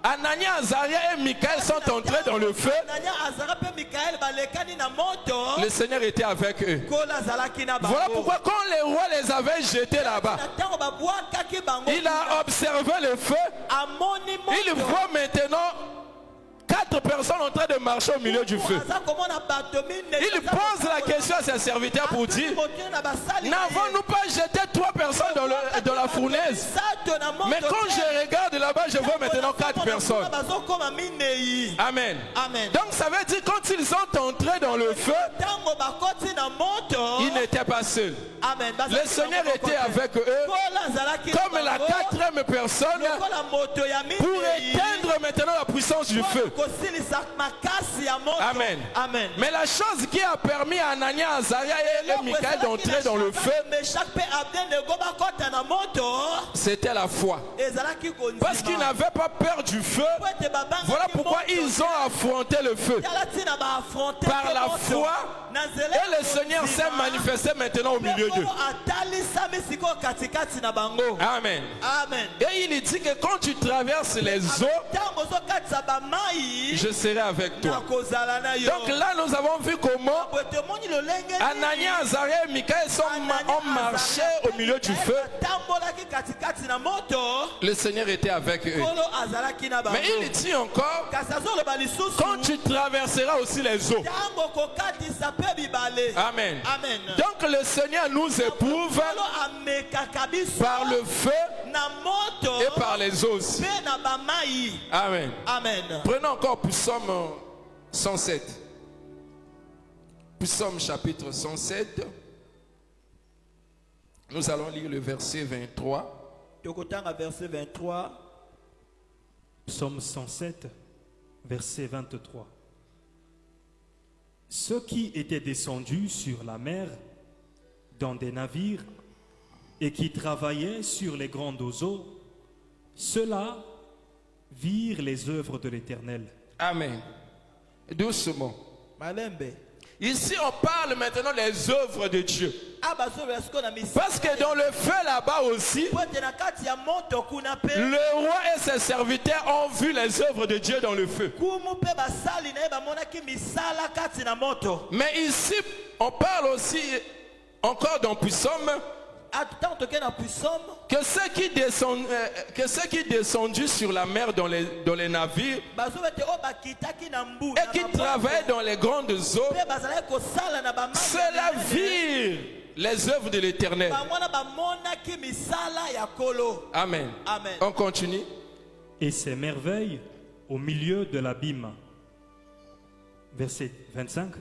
Anania, Azaria et Michaël sont entrés dans le feu, le Seigneur était avec eux. Voilà pourquoi quand les rois les avaient jetés là-bas, il a observé le feu. Il voit maintenant 4 personnes en train de marcher au milieu du feu. Il pose la question à ses serviteurs pour dire, n'avons-nous pas jeté 3 personnes dans la fournaise? Mais quand je regarde là-bas, je vois maintenant 4 personnes. Amen. Amen. Donc ça veut dire quand ils sont entrés dans le feu, ils n'étaient pas seuls. Le Seigneur était avec eux comme la 4e personne pour éteindre maintenant la puissance du feu. Amen. Amen. Mais la chose qui a permis à Anania, Azaria et Michaël d'entrer dans le feu, c'était la foi. ezalaki kondima. Parce qu'ils n'avaient pas peur du feu, Po ete babangaki voilà pourquoi moto ils ont affronté le feu. tala ntina baaffronte Par ke la moto. foi, Na nzela et ya le Seigneur s'est kondima, manifesté maintenant au milieu d'eux. Nkolo atalisami sikoyo katikati na bango. Amen. Amen. Et il dit que quand tu traverses les eaux, Ntango ozokatisa bamai je serai avec toi. nakozala na yo. Donc là, nous avons vu comment Po ete omoni lolenge nini Anania, Azaria et Michaël ont marché au milieu du feu. atambolaki katikati na moto. Le Seigneur était avec eux. Nkolo azalaki na bango. Mais il dit encore, kasi azoloba lisusu quand tu traverseras aussi les eaux. ntango okokatisa mpe bibale. Amen. Amen. Donc le Seigneur nous éprouve Nkolo amekaka biso par le feu na moto et par les eaux aussi. mpe na bamai. Amen. Amen. Prenons encore Psaume 107. Psaume chapitre 107. Nous allons lire le verset 23. tokotanga verset 23. Psaume 107, verset 23. Ceux qui étaient descendus sur la mer dans des navires et qui travaillaient sur les grandes eaux, ceux-là virent les œuvres de l'Éternel. Amen. Doucement. Malembe. Ici, on parle maintenant des œuvres de Dieu. abazolola sikoyo na misala. Parce que dans le feu là-bas aussi, Po ete na kati ya moto kuna mpe le roi et ses serviteurs ont vu les œuvres de Dieu dans le feu. kumu mpe basali na ye bamonaki misala kati na moto. Mais ici, on parle aussi, encore dans Psaume, Ntango tokei na Psaume que ceux qui descendus sur la mer dans les navires bazoba ete oyo bakitaki na mbu et qui travaillaient dans les grandes eaux, mpe bazalaki kosala na bamai ceux-là virent les œuvres de l'Éternel. bamwana bamonaki misala ya Nkolo. Amen. Amen. On continue. Et ces merveilles au milieu de l'abîme. Verset 25.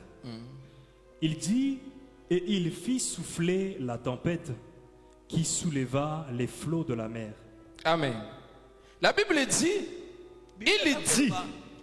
Il dit, et il fit souffler la tempête qui souleva les flots de la mer. Amen. La Bible dit, il dit,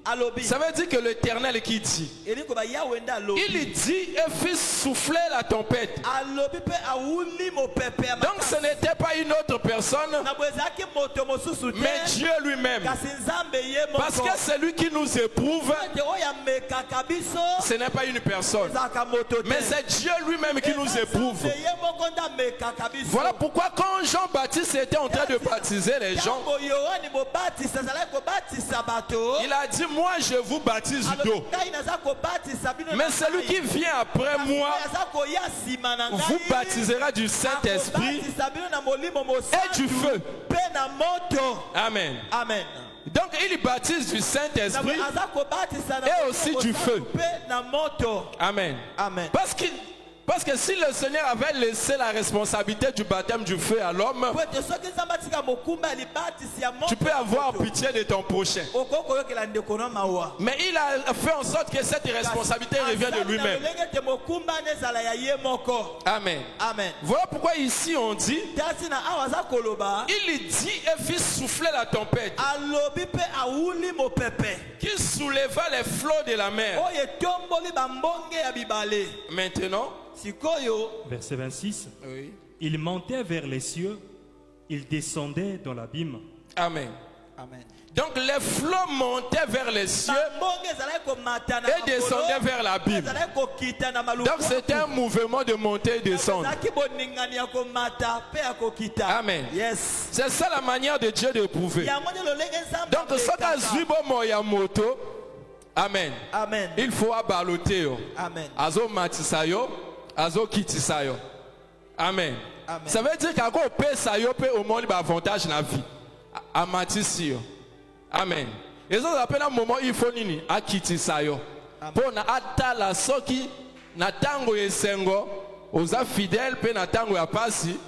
alobi ça veut dire que l'Éternel qui dit. elingi koba yawe nde alobi Il dit et fit souffler la tempête. alobi mpe awuli mopepe ya Donc ce n'était pas une autre personne, na boye ezalaki moto mosusu mais te Dieu lui-même. kasi nzambe ye Parce moko que celui qui nous éprouve, ete oyo amekaka biso ce n'est pas une personne, ezalaka moto te mais c'est Dieu lui-même qui nous éprouve. Eza Nzambe ye moko nde amekaka biso. Voilà pourquoi quand Jean-Baptiste était en train de baptiser les gens, ntango yohani mobatisa azalaki kobatisa bato il a dit, moi je vous baptise d'eau. ngai naza kobatisa bino Mais celui qui vient après moi aza koya nsima na vous baptisera du Saint-Esprit akobatisa bino na molimo et mosantu du feu. mpe na moto. Amen. Amen. Donc il baptise du Saint-Esprit aza kobatisa na et molimo aussi du mosantu feu. mpe na moto. Amen. Amen. Parce que si le Seigneur avait laissé la responsabilité du baptême du feu à l'homme, po ete soki nzambe atika mokumba ya libatisi ya moto tu peux avoir pitié de ton prochain. okoki koyokela ndeko na mawa. Mais il a fait en sorte que cette responsabilité revient de lui-même. lolenge ete mokumba nezala ya ye moko. Amen. Amen. Voilà pourquoi ici on dit, tasi na awa aza koloba il dit et fit souffler la tempête alobi mpe awuli mopepe qui souleva les flots de la mer. oyo etomboli bambonge ya bibale. Maintenant, Sikoyo Verset 26. oui. Il montait vers les cieux, il descendait dans l'abîme. Amen. Amen. Donc les flots montaient vers les cieux bambonge ezalaki komata na et descendaient vers l'abîme. ezalaki kokita na maluku. Donc c'était un mouvement de monter et descendre. ezalaki boningani ya komata mpe ya kokita. Amen. Yes. C'est ça la manière de Dieu de prouver. yango nde lolenge nzambe Donc soki azwi bomoi ya moto, amen, Amen. il faut abalote yo, Amen. azomatisa yo, azokitisa yo. Amen. Amen. Ça veut dire qu'akopesa yo pe omoni bavantage na vie, amatisi yo. Amen. Ezozala na moment il faut nini akitisa yo mpona atala soki na ntango ya esengo oza fidèle pe na ntango ya pasi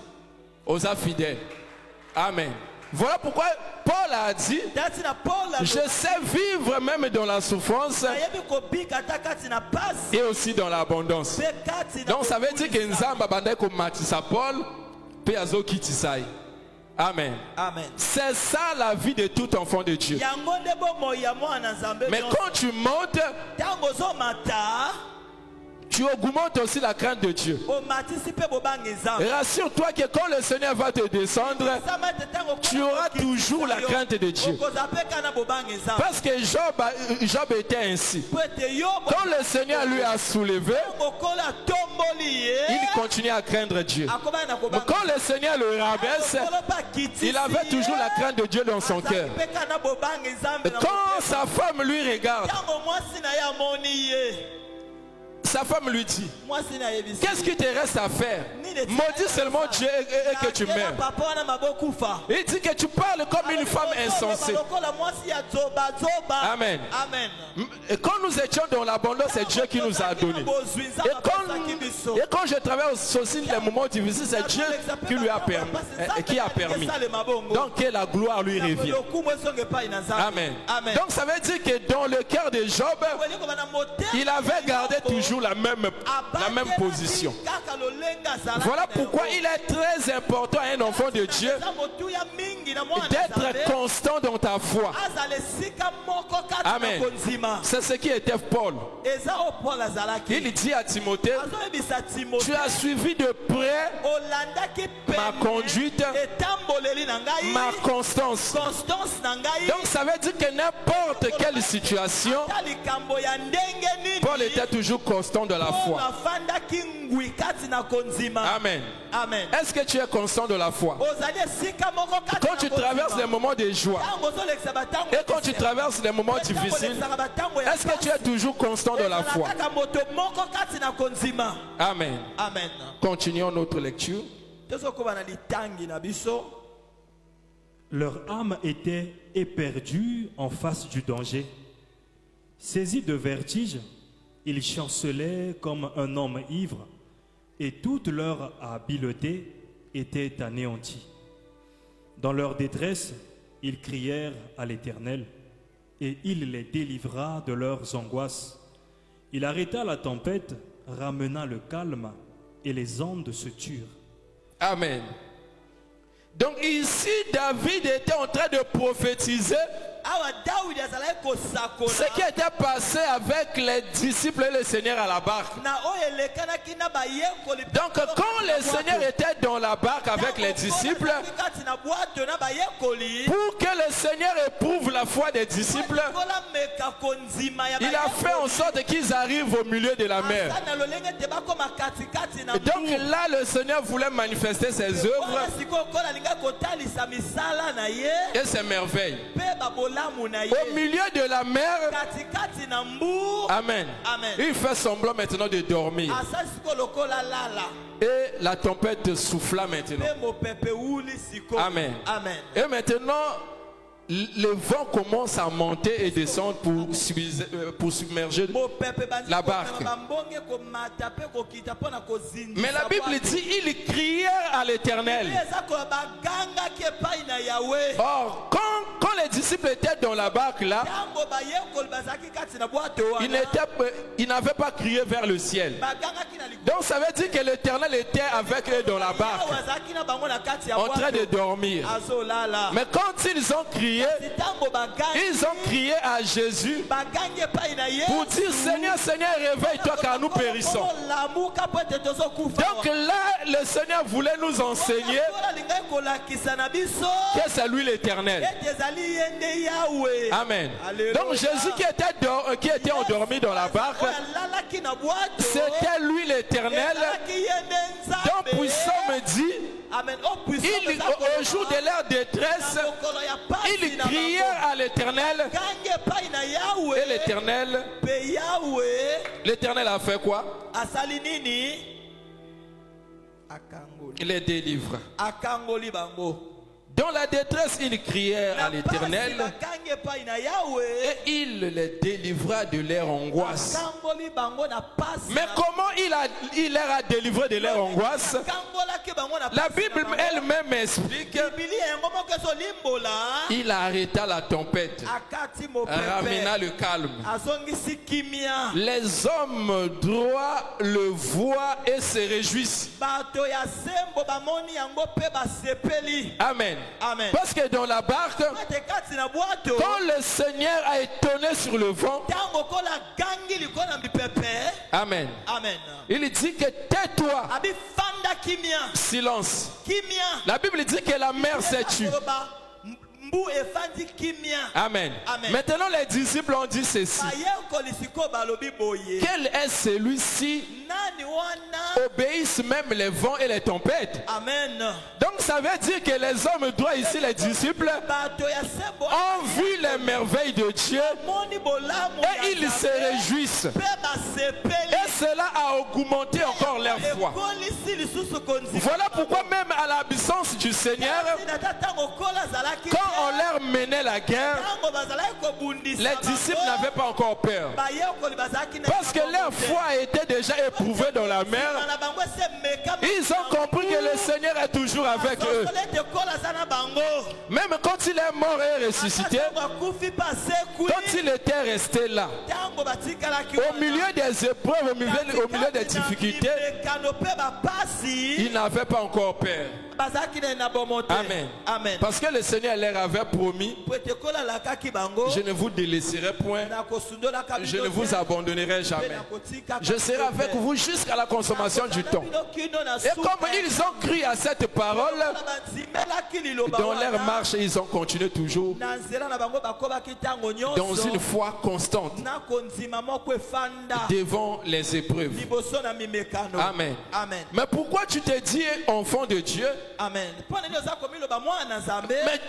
oza fidèle. Amen. Voilà pourquoi Paul a dit, tasi na Paul je sais vivre même dans la souffrance nayebi kobika ata kati na pasi et aussi dans l'abondance. mpe kati na Donc ça veut dire que kokulisa. Nzamba bandai komatisa Paul pe azokitisa ye. Amen. Amen. C'est ça la vie de tout enfant de Dieu. yango nde bomoi ya mwana nzambe Mais nyonso. quand tu montes, ntango ozomata tu augmentes aussi la crainte de Dieu. omatisi mpe bobanga nzambe. Rassure-toi que quand le Seigneur va te descendre, tu auras toujours la crainte de Dieu. okozala mpe kaka na bobanga nzambe. Parce que Job était ainsi. po ete yo Quand le Seigneur lui a soulevé, mokola tomboli ye il continuait à craindre Dieu. akobana na Mais kobanga. quand le Seigneur le rabaisse, il avait toujours la crainte de Dieu dans son cœur. mpe kaka na bobanga nzambe na Quand sa femme lui regarde, ntango mwasi na ye amoni ye sa femme lui dit, mwasi na yebisi qu'est-ce qui te reste à faire? Maudis seulement Dieu et que tu meurs. papa wana mabokufa. Il dit que tu parles comme une femme insensée. lokola mwasi ya zoba. Amen. Amen. Et quand nous étions dans l'abondance, c'est Dieu qui nous a donné. Et quand je traverse aussi les moments difficiles, c'est Dieu qui lui a permis. Qui a permis. Donc que la gloire lui revient. Amen. Donc ça veut dire que dans le cœur de Job, il avait gardé toujours la même position. Voilà pourquoi il est très important à un enfant de Dieu d'être constant dans ta foi. Amen. C'est ce qui était Paul. Il dit à Timothée, tu as suivi de près ma conduite, ma constance. Donc ça veut dire que n'importe quelle situation, Paul était toujours constant de la foi. Amen. Amen. Est-ce que tu es constant de la foi? Quand tu traverses les moments de joie et quand tu traverses les moments difficiles, est-ce que tu es toujours constant de la foi? Amen. Amen. Continuons notre lecture. Leur âme était éperdue en face du danger. Saisis de vertige, ils chancelaient comme un homme ivre, et toute leur habileté était anéantie. Dans leur détresse, ils crièrent à l'Éternel, et il les délivra de leurs angoisses. Il arrêta la tempête, ramena le calme, et les ondes se turent. Amen. Donc ici, David était en train de prophétiser ce qui était passé avec les disciples et le Seigneur à la barque. Donc quand le Seigneur était dans la barque avec les disciples, pour que le Seigneur éprouve la foi des disciples, il a fait en sorte qu'ils arrivent au milieu de la mer. Et donc là, le Seigneur voulait manifester ses œuvres et ses merveilles. Au milieu de la mer, Amen. Il fait semblant maintenant de dormir. Et la tempête souffla maintenant. Amen. Et maintenant, le vent commence à monter et descendre pour submerger la barque. Mais la Bible dit, ils crièrent à l'Éternel. Or, quand les disciples étaient dans la barque là, ils n'avaient pas crié vers le ciel. Donc ça veut dire que l'Éternel était avec eux dans la barque, en train de dormir. Mais quand ils ont crié, ils ont crié à Jésus pour dire, Seigneur, Seigneur, réveille-toi car nous périssons. Donc là, le Seigneur voulait nous enseigner que c'est lui l'Éternel. Amen. Donc Jésus qui était endormi dans la barque, c'était lui l'Éternel. Donc puissant me dit, au jour de leur détresse, ils crièrent à l'Éternel. Et l'Éternel a fait quoi? Il les délivre. Dans la détresse, ils crièrent à l'Éternel et il les délivra de leur angoisse. Mais comment il leur a délivré de leur angoisse? La Bible elle-même explique. Il arrêta la tempête, ramena le calme. Les hommes droits le voient et se réjouissent. Amen. Amen. Parce que dans la barque, Quand le Seigneur a étonné sur le vent, tango kola gangi likolo na mipepe. Amen. Amen. Il dit que tais-toi, Abi fanda kimia. silence. Kimia. La Bible dit que la mer s'est tue. Mbu efandi kimia. Amen. Amen. Maintenant les disciples ont dit ceci. Baye kolisiko balobi boye. Quel est celui-ci Nani wana. obéissent même les vents et les tempêtes? Amen. Donc ça veut dire que les hommes droits ici, les disciples, Bato ya sebo. ont vu les merveilles de Dieu Moni bolamu. et ils se réjouissent. Et cela a augmenté encore leur foi. Voilà pourquoi même à l'absence du Seigneur, quand on leur menait la guerre, les disciples n'avaient pas encore peur. Parce que leur foi était déjà éprouvée dans la mer. Ils ont compris que le Seigneur est toujours avec eux. Même quand il est mort et ressuscité, quand il était resté là, au milieu des épreuves, au milieu des difficultés, il n'avait pas encore peur. Amen. Amen. Parce que le Seigneur leur avait promis, je ne vous délaisserai point, je ne vous abandonnerai jamais. Je serai avec vous jusqu'à la consommation du temps. Et comme ils ont cru à cette parole, dans leur marche, ils ont continué toujours dans une foi constante devant les épreuves. Amen. Amen. Mais pourquoi tu te dis enfant de Dieu? Amen.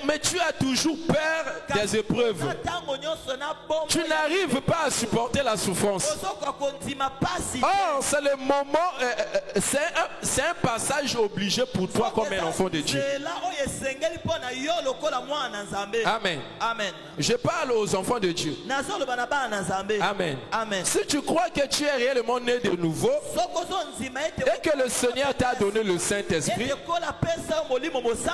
Mais tu as toujours peur des épreuves. Tu n'arrives pas à supporter la souffrance. Oh, c'est le moment, c'est un passage obligé pour toi comme un enfant de Dieu. Amen. Amen. Je parle aux enfants de Dieu. Amen. Amen. Si tu crois que tu es réellement né de nouveau et que le Seigneur t'a donné le Saint-Esprit,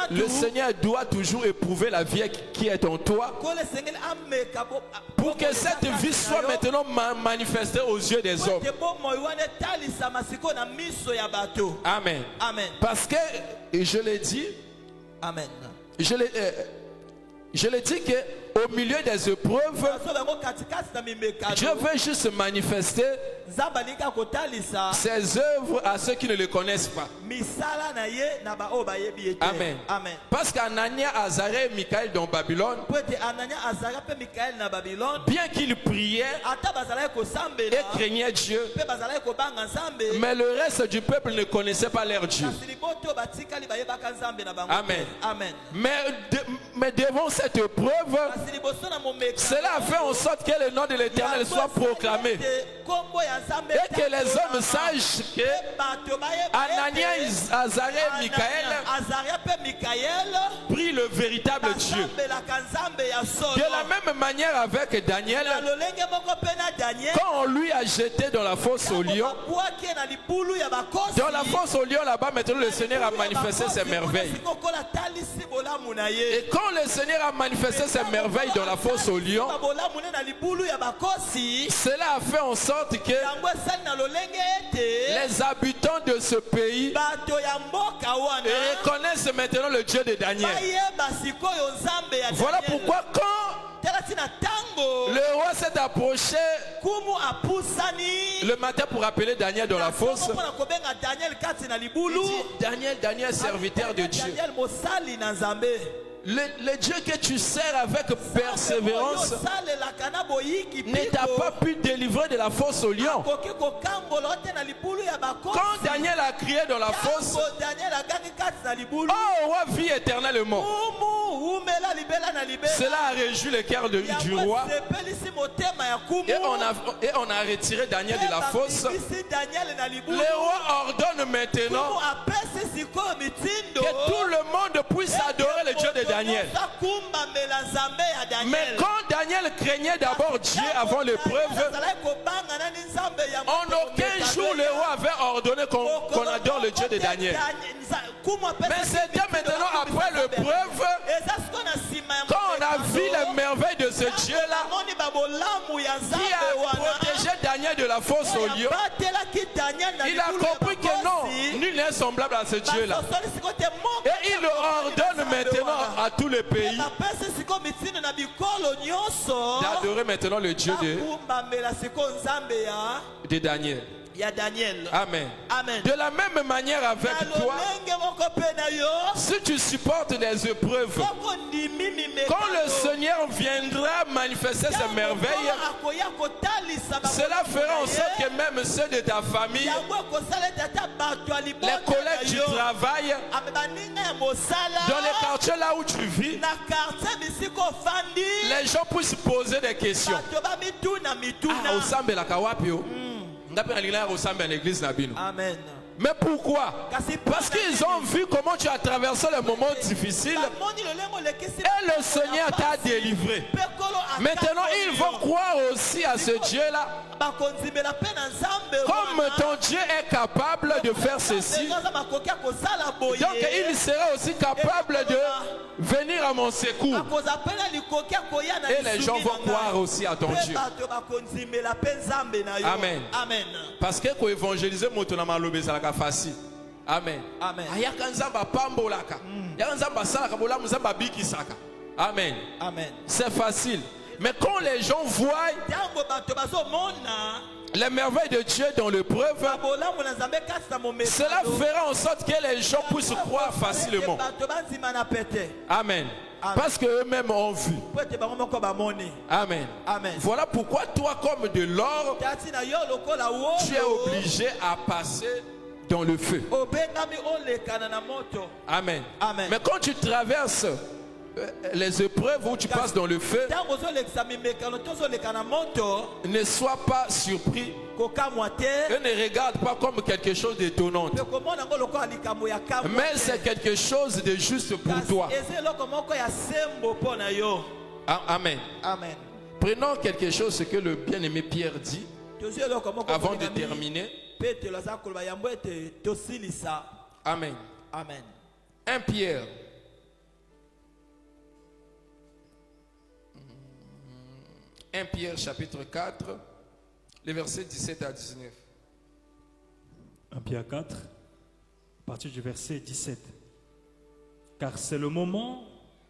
le Seigneur doit toujours éprouver la vie qui est en toi pour que cette vie soit maintenant manifestée aux yeux des hommes. Amen. Amen. Parce que, je l'ai dit, Amen. je l'ai dit que au milieu des épreuves, Dieu veut juste manifester ses œuvres à ceux qui ne le connaissent pas. Amen. Amen. Parce qu'Anania, Azaria et Michaël dans Babylone, bien qu'ils priaient et craignaient Dieu, mais le reste du peuple ne connaissait pas leur Dieu. Amen. Amen. Mais devant cette épreuve, cela a fait en sorte que le nom de l'Éternel soit proclamé et que les hommes sachent que Ananias, Azaria et Michaël prient le véritable Dieu. De la même manière avec Daniel, quand on lui a jeté dans la fosse au lion, dans la fosse au lion là-bas, maintenant le Seigneur a manifesté ses merveilles. Et quand le Seigneur a manifesté ses merveilles dans la fosse au lion, cela a fait en sorte que les habitants de ce pays reconnaissent maintenant le Dieu de Daniel. Voilà pourquoi quand le roi s'est approché le matin pour appeler Daniel dans la fosse, il dit, Daniel, serviteur de Dieu, le Dieu que tu sers avec persévérance ne t'a pas pu délivrer de la fosse au lion. Quand Daniel a crié dans la fosse, oh, roi vit éternellement. Cela a réjoui le cœur du roi. Et on a retiré Daniel de la fosse. Le roi ordonne maintenant que tout le monde puisse adorer le Dieu de Daniel. Mais quand Daniel craignait d'abord Dieu avant l'épreuve, en aucun jour le roi avait ordonné qu'on adore le Dieu de Daniel. Mais c'était maintenant après l'épreuve, quand on a vu les merveilles de ce Dieu-là, qui a protégé Daniel de la fosse au lion, il a compris que non, nul n'est semblable à ce Dieu-là. Et il ordonne maintenant à tous les pays d'adorer maintenant le Dieu de Daniel. Amen. Amen. De la même manière avec toi, si tu supportes les épreuves, quand le Seigneur viendra manifester ses merveilles, cela fera en sorte que même ceux de ta famille, les collègues du travail, dans les quartiers là où tu vis, les gens puissent poser des questions. Amen. Mais pourquoi? Parce qu'ils ont vu comment tu as traversé le moment difficile et le Seigneur t'a délivré. Maintenant, ils vont croire aussi à ce Dieu-là. Comme ton Dieu est capable de faire ceci, donc il sera aussi capable de venir à mon secours. Et les gens vont croire aussi à ton Dieu. Amen. Amen. Parce que pour évangéliser, facile. Amen. Amen. Amen. Amen. C'est facile. Mais quand les gens voient les merveilles de Dieu dans l'épreuve, cela fera en sorte que les gens puissent croire facilement. Amen. Parce qu'eux-mêmes ont vu. Amen. Amen. Voilà pourquoi toi, comme de l'or, tu es obligé à passer dans le feu. Amen. Amen. Mais quand tu traverses les épreuves où tu passes dans le feu, ne sois pas surpris et ne regarde pas comme quelque chose d'étonnant. Mais c'est quelque chose de juste pour toi. Amen. Amen. Prenons quelque chose, ce que le bien-aimé Pierre dit avant de terminer. Amen. Amen. 1 Pierre. Chapitre 4, les versets 17 à 19. 1 Pierre 4, à partir du verset 17. Car c'est le moment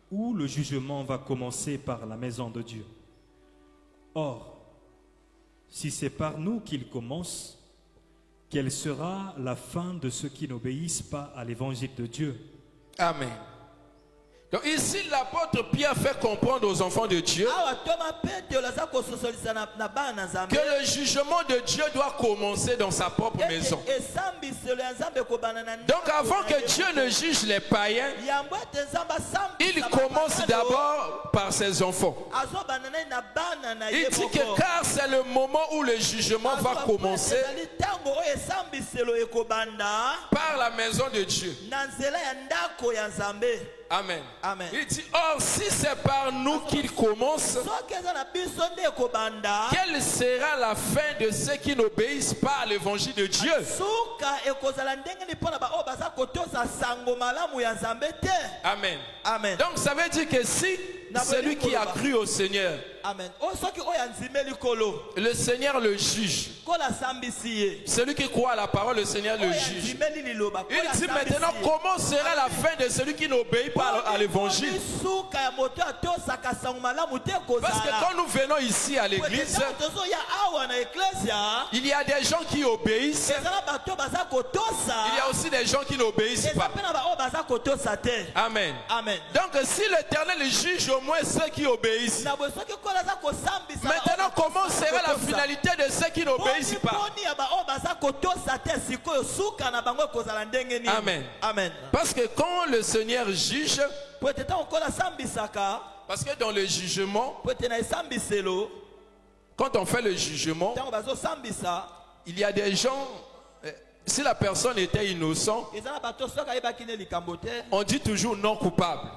où le jugement va commencer par la maison de Dieu. Or, si c'est par nous qu'il commence, quelle sera la fin de ceux qui n'obéissent pas à l'évangile de Dieu? Amen. Donc ici, l'apôtre Pierre fait comprendre aux enfants de Dieu que le jugement de Dieu doit commencer dans sa propre maison. Donc avant que Dieu ne juge les païens, il commence d'abord par ses enfants. Il dit que car c'est le moment où le jugement va commencer par la maison de Dieu. Amen. Amen. Il dit, or si c'est par nous qu'il commence, quelle sera la fin de ceux qui n'obéissent pas à l'évangile de Dieu? Amen. Amen. Donc ça veut dire que si celui qui a cru au Seigneur, Amen. le Seigneur le juge. Celui qui croit à la parole, le Seigneur le juge. Il dit maintenant comment sera la fin de celui qui n'obéit pas à l'évangile? Parce que quand nous venons ici à l'église, il y a des gens qui obéissent. Il y a aussi des gens qui n'obéissent pas. Amen. Amen. Donc si l'Éternel juge au moins ceux qui obéissent, maintenant comment sera la finalité de ceux qui n'obéissent pas? Amen. Amen. Parce que quand le Seigneur juge, parce que dans le jugement, quand on fait le jugement, il y a des gens, si la personne était innocente, on dit toujours non coupable.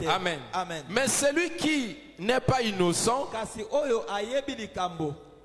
Amen. Amen. Mais celui qui n'est pas innocent,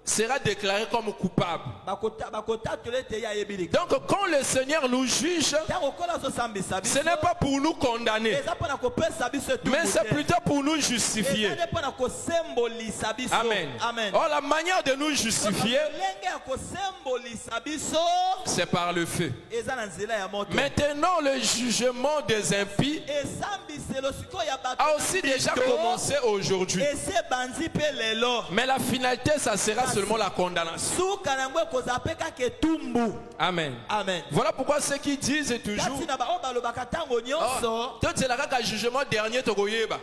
sera déclaré comme coupable. bakotatela ete ye ayebi likambo. Donc quand le Seigneur nous juge, Ntango Nkolo azosambisa biso, ce n'est pas pour nous condamner, eza mpo na kopesa biso etumbu mais c'est te. plutôt pour nous justifier. Eza nde mpo na kosembolisa biso. Amen. Amen. Or la manière de nous justifier, Lenge ya kosembolisa biso c'est par le feu. eza na nzela ya moto. Maintenant, le jugement des impies Esambiselo sikoyo ya bato a aussi déjà commencé aujourd'hui. ese bandi mpe lelo. Mais la finalité, ça sera seulement la condamnation. Suka na yango ekozala mpe kaka etumbu. Amen. Amen. Voilà pourquoi ceux qui disent toujours, Kati na baoyo balobaka ntango nyonso, tout c'est la jugement dernier tokoyeba.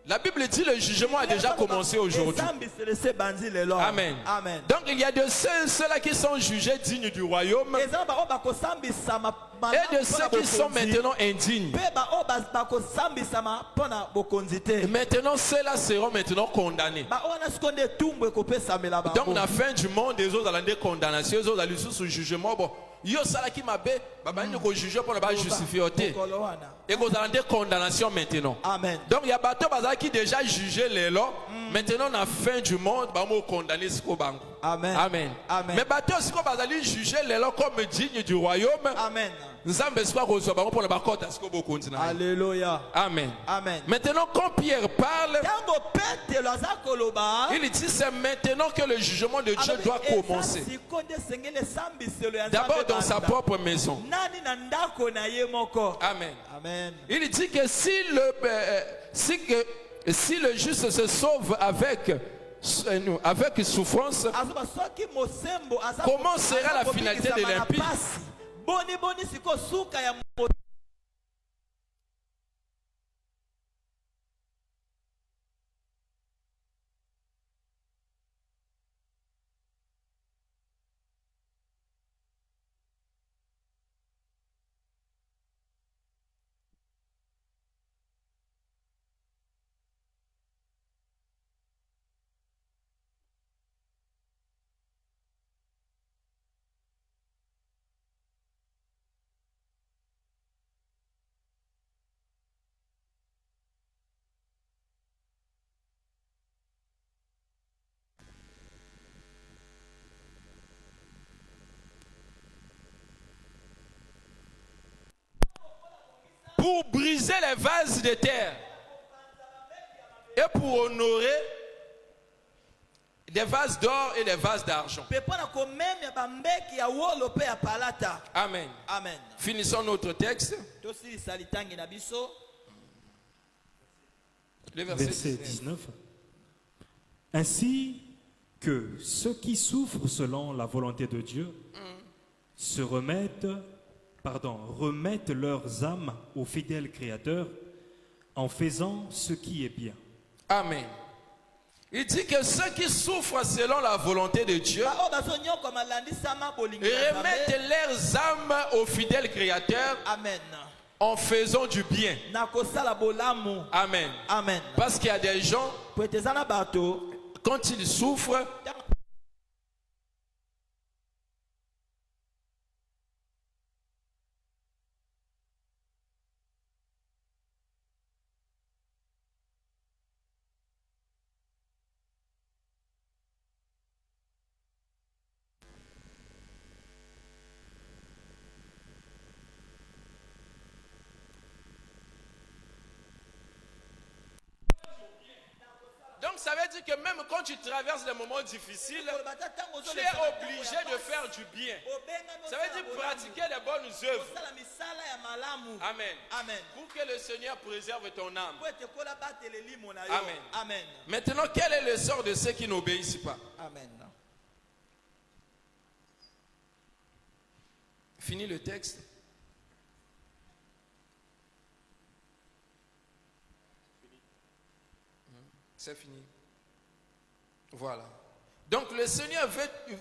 La Bible dit le jugement a déjà commencé aujourd'hui. esambiselo ese bandi lelo. Amen. Amen. Donc il y a de ceux-là qui sont jugés dignes du royaume Eza na baoyo bakosambisama et de ceux qui sont maintenant indignes. mpe baoyo bakosambisama mpo na bokonzi te. Et maintenant ceux-là seront maintenant condamnés. baoyo wana siko nde etumbu ekopesamela bango. Donc la fin du monde, les autres allaient condamnation, les autres allaient sous ce jugement. Bon, yo sala qui m'a bé, babani ko juger pour ne pas justifier. Mokolo wana. Et vous allez condamnation maintenant. Amen. Donc il y a bateau bazar qui déjà jugé les lois. Maintenant la fin du monde, bah moi condamner ce qu'on bango. Amen. Amen. Amen. Mais bateau ce qu'on bazar juger les lois comme dignes du royaume. Amen. Nous avons besoin de recevoir pour le bakot à ce qu'on continue. Alléluia. Amen. Amen. Maintenant quand Pierre parle, Tango Petelo aza koloba, il dit c'est maintenant que le jugement de Dieu doit commencer. D'abord dans sa propre maison. Nani na ndako na ye moko. Amen. Amen. Il dit que si le juste se sauve avec souffrance, Azoba soki mosembo aza comment sera la finalité de l'impie? Boni boni siko suka ya mo- Pour briser les vases de terre et pour honorer des vases d'or et des vases d'argent. Pe po na komemya bambeki ya wolo pe ya palata. Amen. Amen. Finissons notre texte. Tosilisa litangi na biso. Le Verset 19. Ainsi que ceux qui souffrent selon la volonté de Dieu remettent leurs âmes au fidèle Créateur en faisant ce qui est bien. Amen. Il dit que ceux qui souffrent selon la volonté de Dieu Baoyo bazonyokwa malandisama bolingi na Nzambe. remettent leurs âmes au fidèle Créateur Amen. en faisant du bien. Na kosala bolamu. Amen. Amen. Parce qu'il y a des gens, Po ete eza na bato quand ils souffrent, donc ça veut dire que même quand tu traverses des moments difficiles, tu es obligé de faire du bien. Ça veut dire pratiquer les bonnes œuvres. Amen. Amen. Pour que le Seigneur préserve ton âme. Amen. Amen. Maintenant, quel est le sort de ceux qui n'obéissent pas? Amen. Fini le texte. C'est fini. Voilà. Donc le Seigneur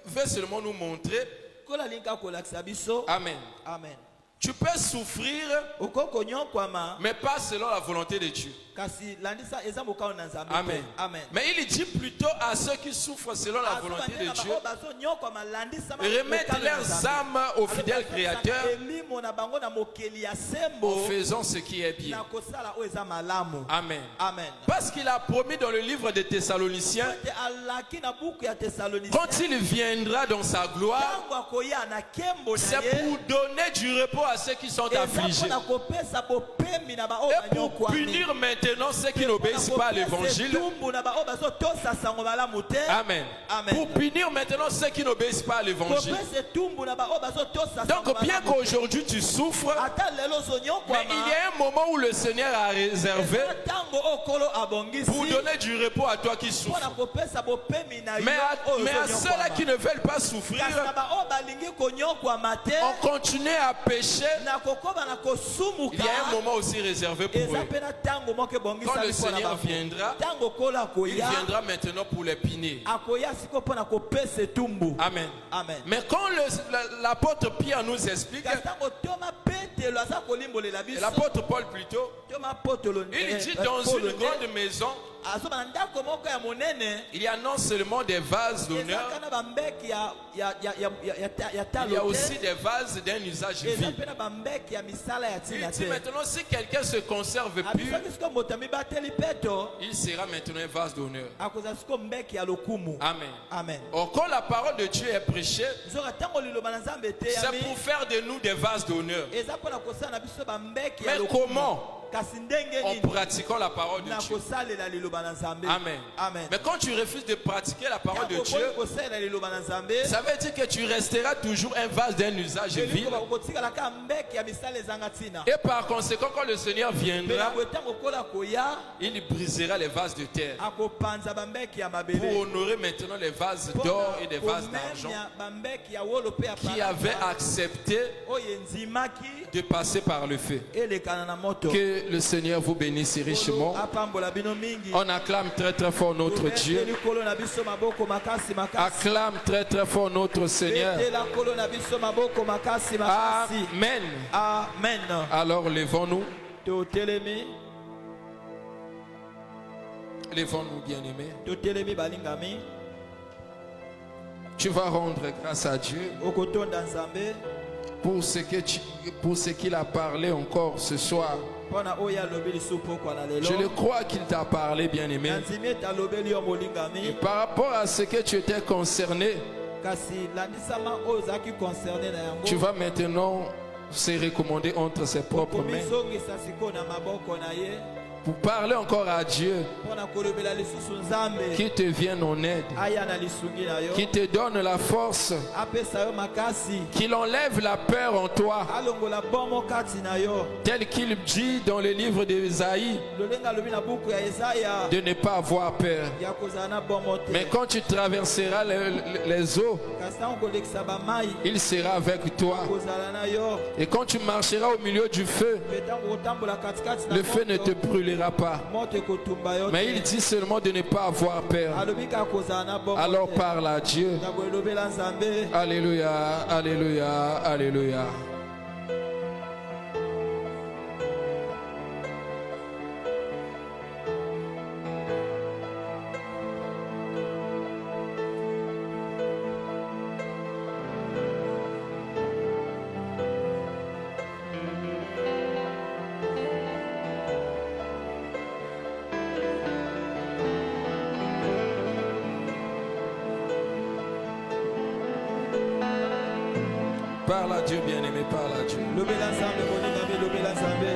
veut seulement nous montrer. Kola linka kolakisa biso. Amen. Amen. Tu peux souffrir, okokonyokwama mais pas selon la volonté de Dieu. kasi landisa eza mokao na nzambe te. Amen. Amen. Mais il dit plutôt à ceux qui souffrent selon la volonté de Dieu, bazonyokwama landisa remettre leurs âmes au fidèle Créateur elimo na bango na mokeli ya en sembo faisant ce qui est bien. na kosala oyo eza malamu. Amen. Amen. Parce qu'il a promis dans le livre des Thessaloniciens, Ete alaki na buku ya Thessaloniciens, quand il viendra dans sa gloire, tango akoya na kembo na c'est ye, pour donner du repos à ceux qui sont eza affligés mpona kopesa bopemi na baoyo et pour banyokwami. punir maintenant ceux qui n'obéissent pas à l'évangile. Etumbu na baoyo bazotosa sango malamu te. Amen. Amen. Pour punir maintenant ceux qui n'obéissent pas à l'évangile. Kopesa etumbu na baoyo bazotosa sango Donc bien malamu te. qu'aujourd'hui tu souffres, Ata lelo mais ozonyokwama, il y a un moment où le Seigneur a réservé eza tango okolo abongisi pour donner du repos à toi qui mpona souffres. kopesa bopemi na yo Mais oyo à ceux-là qui ozonyokwama. ne veulent pas souffrir, Kasi na baoyo balingi konyokwama te, on continue à pécher. na kokoba na kosumuka, Il y a un moment aussi réservé pour eza eux. mpe na tango moko Quand ebongisami le mpona Seigneur bango. viendra, Tango okolo il akoya, viendra maintenant pour les punir. akoya siko mpona kopesa etumbu. Amen. Amen. Mais quand l'apôtre Pierre nous explique, Kasi tango toma petelo aza kolimbolela et biso, l'apôtre Paul plutôt, toma potolo il dit dans une grande maison, azoba na ndako moko ya monene, il y a non seulement des vases d'honneur, ezaka na bambeki ya talo il y a te, aussi des vases d'un usage eza vil. mpe na bambeki ya misala ya Il ntina dit te. maintenant, si quelqu'un se conserve pur, Abisoki siko moto amibateli peto, il sera maintenant un vase d'honneur. akozala siko mbeki ya lokumu. Amen. Amen. Or, quand la parole de Dieu est prêchée, Nzoka tango liloba na Nzambe c'est eteyami, pour faire de nous des vases d'honneur. eza mpona kosala na biso bambeki ya Mais lokumu. comment? Kasi ndenge En nini pratiquant la parole de na Dieu. kosalela liloba na Nzambe. Amen. Amen. Mais quand tu refuses de pratiquer la parole de Tango Dieu, okoki kosalela liloba na Nzambe, ça veut dire que tu resteras toujours un vase d'un usage vil. elingo bakotikala kaka mbeki ya misala ezanga ntina. Et par conséquent, quand le Seigneur Mpe na viendra, boye tango okola koya, il brisera les vases de terre akopanza bambeki ya pour mabele. honorer maintenant les vases d'or et des vases d'argent komemia bambeki ya wolo mpe ya qui palata, avaient accepté oyo endimaki de passer par le feu. elekana na moto. Que le Seigneur vous bénisse richement. apambola bino mingi. On acclame très très fort notre Dieu. Beteli kolo na biso maboko makasi makasi. Acclame très très fort notre Seigneur. Betela kolo na biso maboko makasi makasi. Amen. Amen. Alors levons-nous. Totelemi, Levons-nous, bien-aimés. totelemi balingami. Tu vas rendre grâce à Dieu Okotonda Nzambe pour ce qu'il a parlé encore ce soir. mpona oyo alobi lisusu pokwa na lelo. Je le crois qu'il t'a parlé, bien-aimé. Nandimi ete alobeli yo Et molingami, par rapport à ce que tu étais concerné, kasi landisama oyo ozalaki concerne na yango. tu vas maintenant se recommander entre ses propres mains Okomizongisa sikoyo na maboko na ye pour parler encore à Dieu mpona kolobela lisusu Nzambe qui te vienne en aide, aya na lisungi na yo, qui te donne la force, apesa yo makasi, qu'il enlève la peur en toi, alongola bomo kati na yo, tel qu'il dit dans le livre d'Ésaïe, lolenge alobi na buku ya Esaya de ne pas avoir peur. ya kozala na bomo te. Mais quand tu traverseras les eaux, Kasi ntango kolekisa bamai il sera avec toi. kozala na yo, Et quand tu marcheras au milieu du feu, mpe ntango kotambola katikati na le feu ne te brûlera pas. moto ekotumba yo Mais il te. dit seulement de ne pas avoir peur. Alobi kaka kozala na bomo Alors te. parle à Dieu. Ntango elobela Nzambe. Alléluia, alléluia, alléluia. Parle à Dieu, bien-aimé, parle à Dieu. Lobela Nzambe molingami, lobela Nzambe.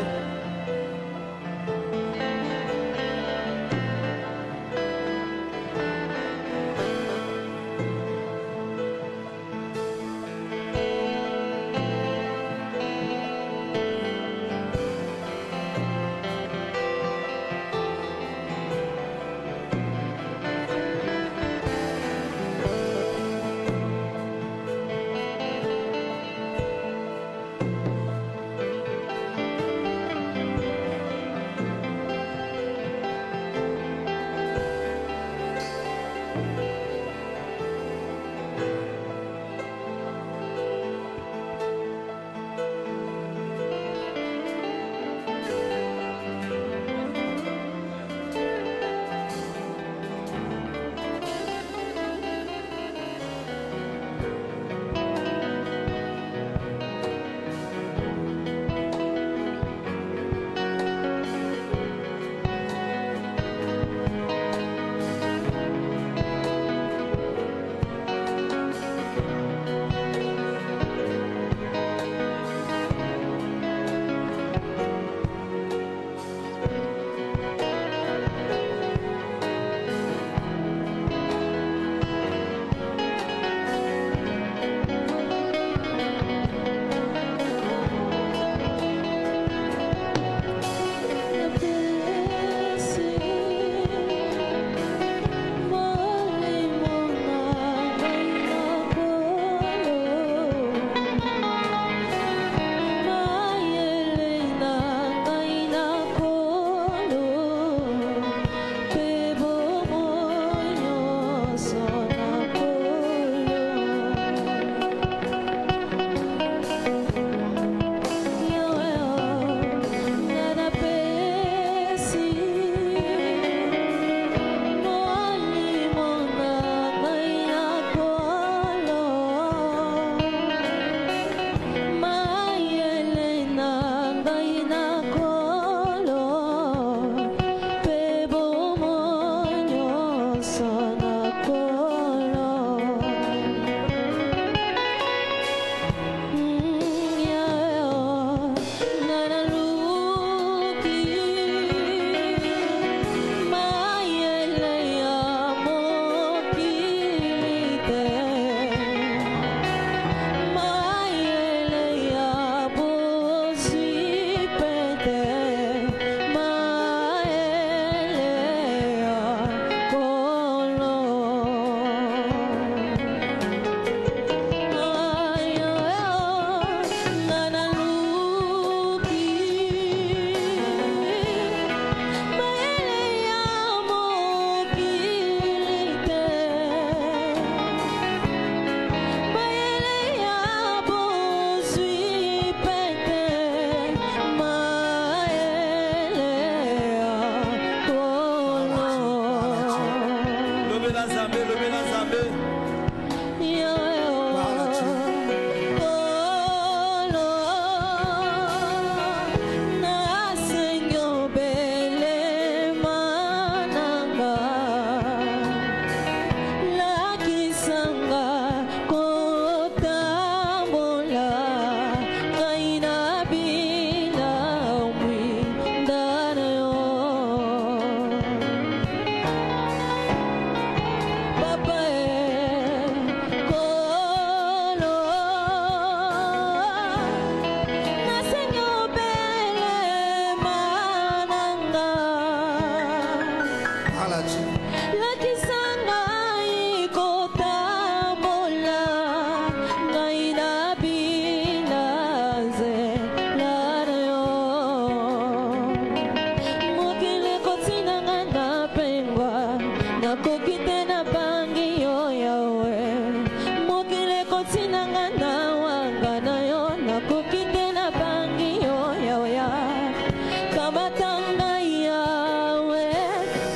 Namatanga Yahweh,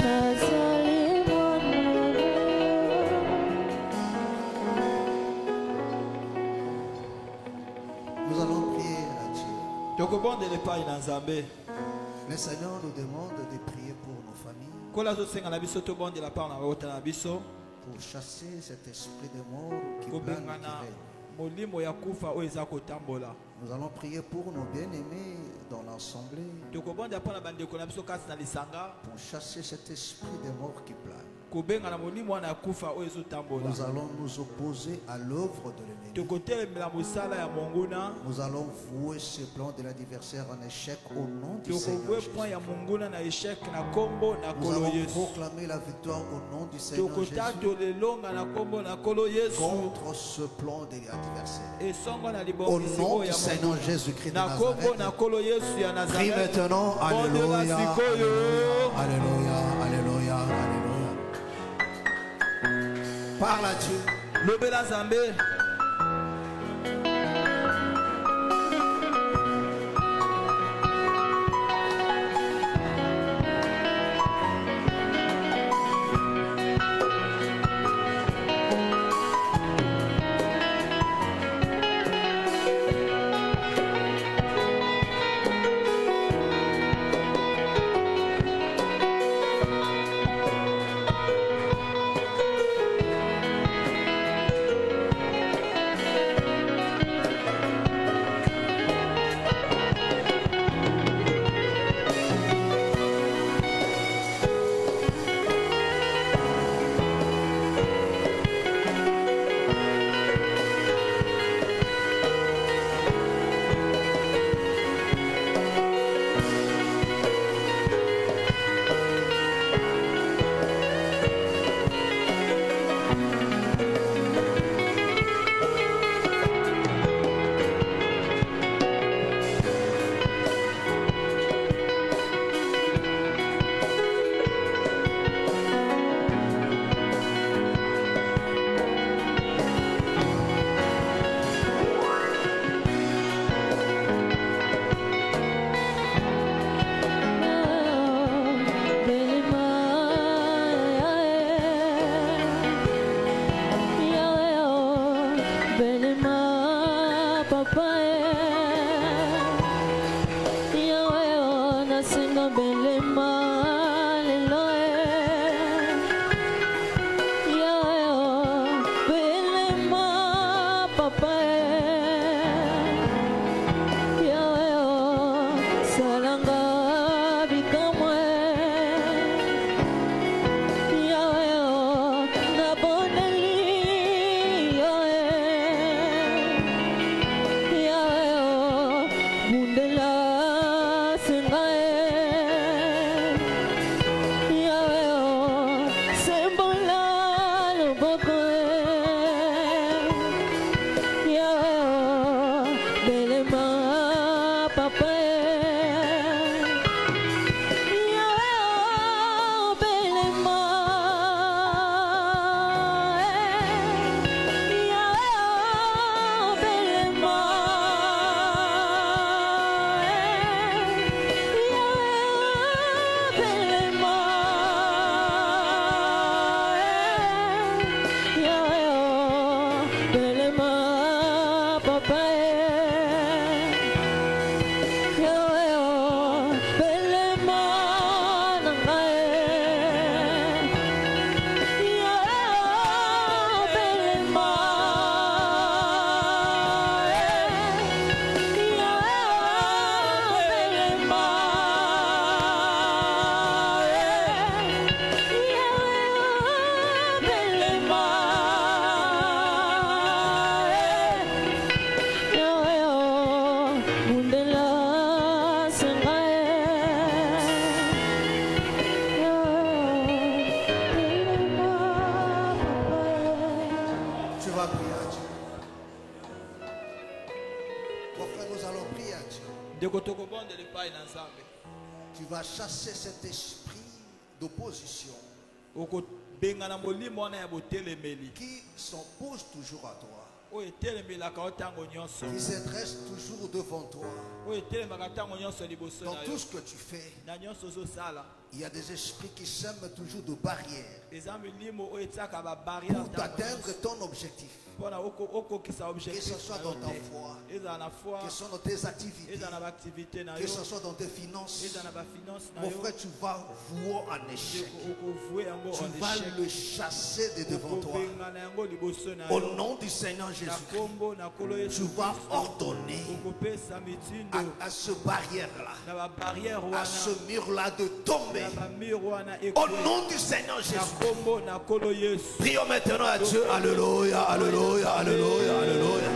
Nazali Mwana. Nous allons prier à Dieu. tokobondela epai na nzambe Le Seigneur nous demande de prier pour nos familles, kola azosenga na biso tobondela mpa na babota na biso pour chasser cet esprit de mort qui plane, kobengana qui règne. molimo ya kufa oyo eza kotambola. Nous allons prier pour nos bien-aimés dans l'assemblée, tokobondela mpo na bandeko na biso kasi na lisanga pour chasser cet esprit de mort qui plane. kobengana molimo wana ya kufa oyo ezotambola. Nous allons nous opposer à l'œuvre de l'ennemi. tokotelemela mosala ya monguna Nous allons vouer ce plan de l'adversaire en échec au nom du Seigneur tokobwe Jésus. point ya monguna na eshek na kombo na Nous kolo allons yesu proclamer la victoire au nom du Seigneur Jésus tokotatola na kombo na kolo yesu contre ce plan de l'adversaire. esongo na Au libongisi nom oyo du ya Seigneur monguna Jésus-Christ de na kombo na Nazareth. kolo yesu ya Prie Nazareth. maintenant. Bondela Alléluia. sikoyo. Alléluia. Alléluia. Alléluia. Parle à Dieu. lobela nzambe Tu vas chasser cet esprit d'opposition qui s'oppose toujours à toi. oyo etelemelaka yo ntango nyonso qui se dresse toujours devant toi. oyo etelemaka ntango nyonso liboso Dans na tout yo ce que tu fais, na nyonso ozosala il y a des esprits qui sèment toujours de barrières eza milimo oyo etiaka babarrière pour t'atteindre ton objectif. mpona okokisa Que objectif ce soit na yo dans ta te. foi, ezala na foi que ce soit dans tes activités, eza na baaktivité na que yo ce soit dans tes finances. eza na bafinance na Mon yo frère, tu vas vouer en échec. okovue yango Tu en vas échec le chasser de devant toi. okobengana yango liboso na Au yo nom du Seigneur na Jésus, kombo na nkolo tu yesu vas ordonner okopesa mitindo à ce barrière-là, na babarrière à wana ce mur-là de tomber. na bamir wana Au ekwe nom du Seigneur na Jésus. kombo na nkolo yesu Prions maintenant à Dieu. Alléluia, alléluia, alléluia, alléluia.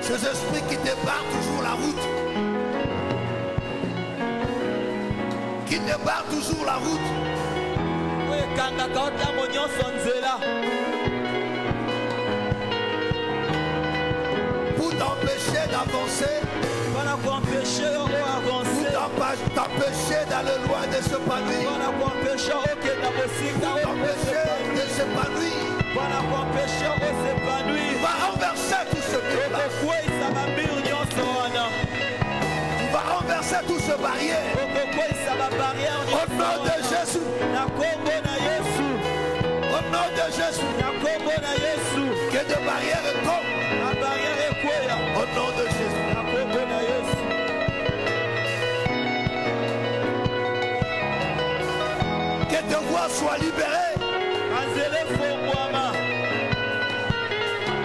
Ces esprits qui te barrent toujours la route, qui te barrent toujours la route, oyo ekangaka yo ntango nyonso nzela pour t'empêcher d'avancer, mpona koempeshe yo oyo avanse pour t'empêcher d'aller loin de s'épanouir, mpona koempeshe okenda kosika pour t'empêcher de s'épanouir. mpona koempeshe osepanui Tu vas renverser tout ce mur-là. okokweyisa bamir nyonso wana Tu vas renverser tout ce barrière. okokweyisa babarrière Au nom de Jésus. na kombo na yesu Au nom de Jésus. na kombo na yesu Que des barrières tombent. babarrière ekweya Au nom de Jésus. na kombo na yesu Que tes voies soient libérées. banzela efongwama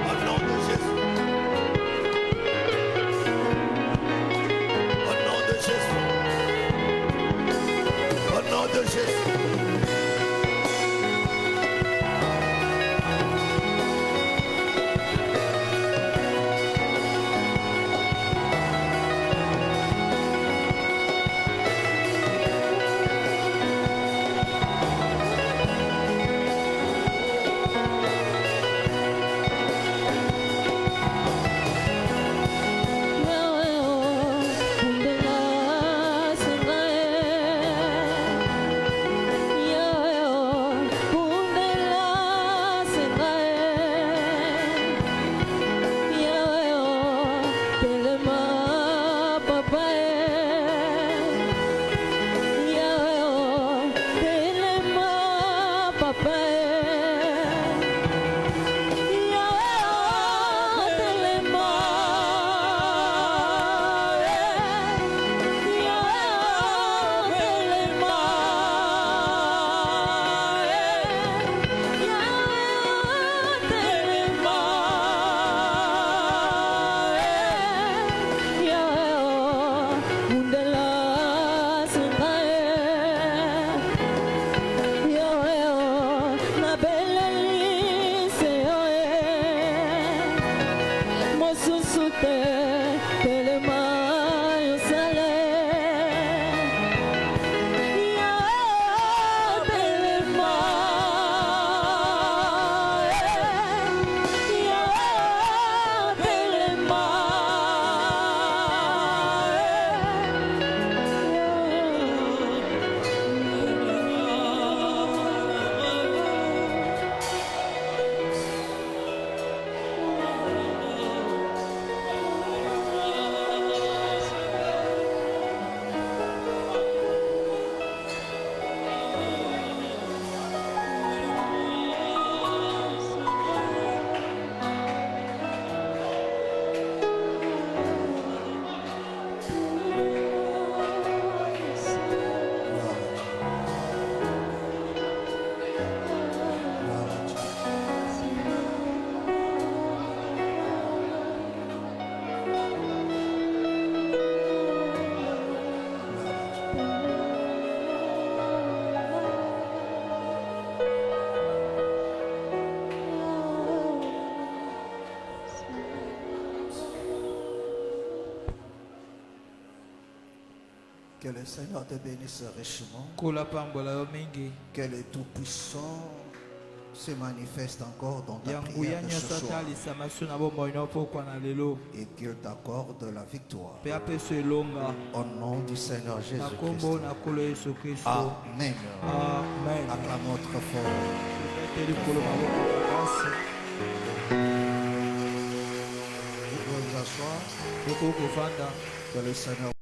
Au nom de Jésus. Au nom de Jésus. Au nom de Jésus. Que le Seigneur te bénisse richement. kola pambola yo mingi Que le Tout-Puissant se manifeste encore dans ta yanguya prière de nyonso ce soir atalisama so na bomoi na pokwa na lelo et qu'il t'accorde la victoire. mpe apesa elonga Au nom du Seigneur na Jésus-Christ. nkombo na nkolo yesu kristo Amen. amen Acclamons très fort. ete likolo maboko makasi Vous pouvez vous asseoir. okoki kovanda Que le Seigneur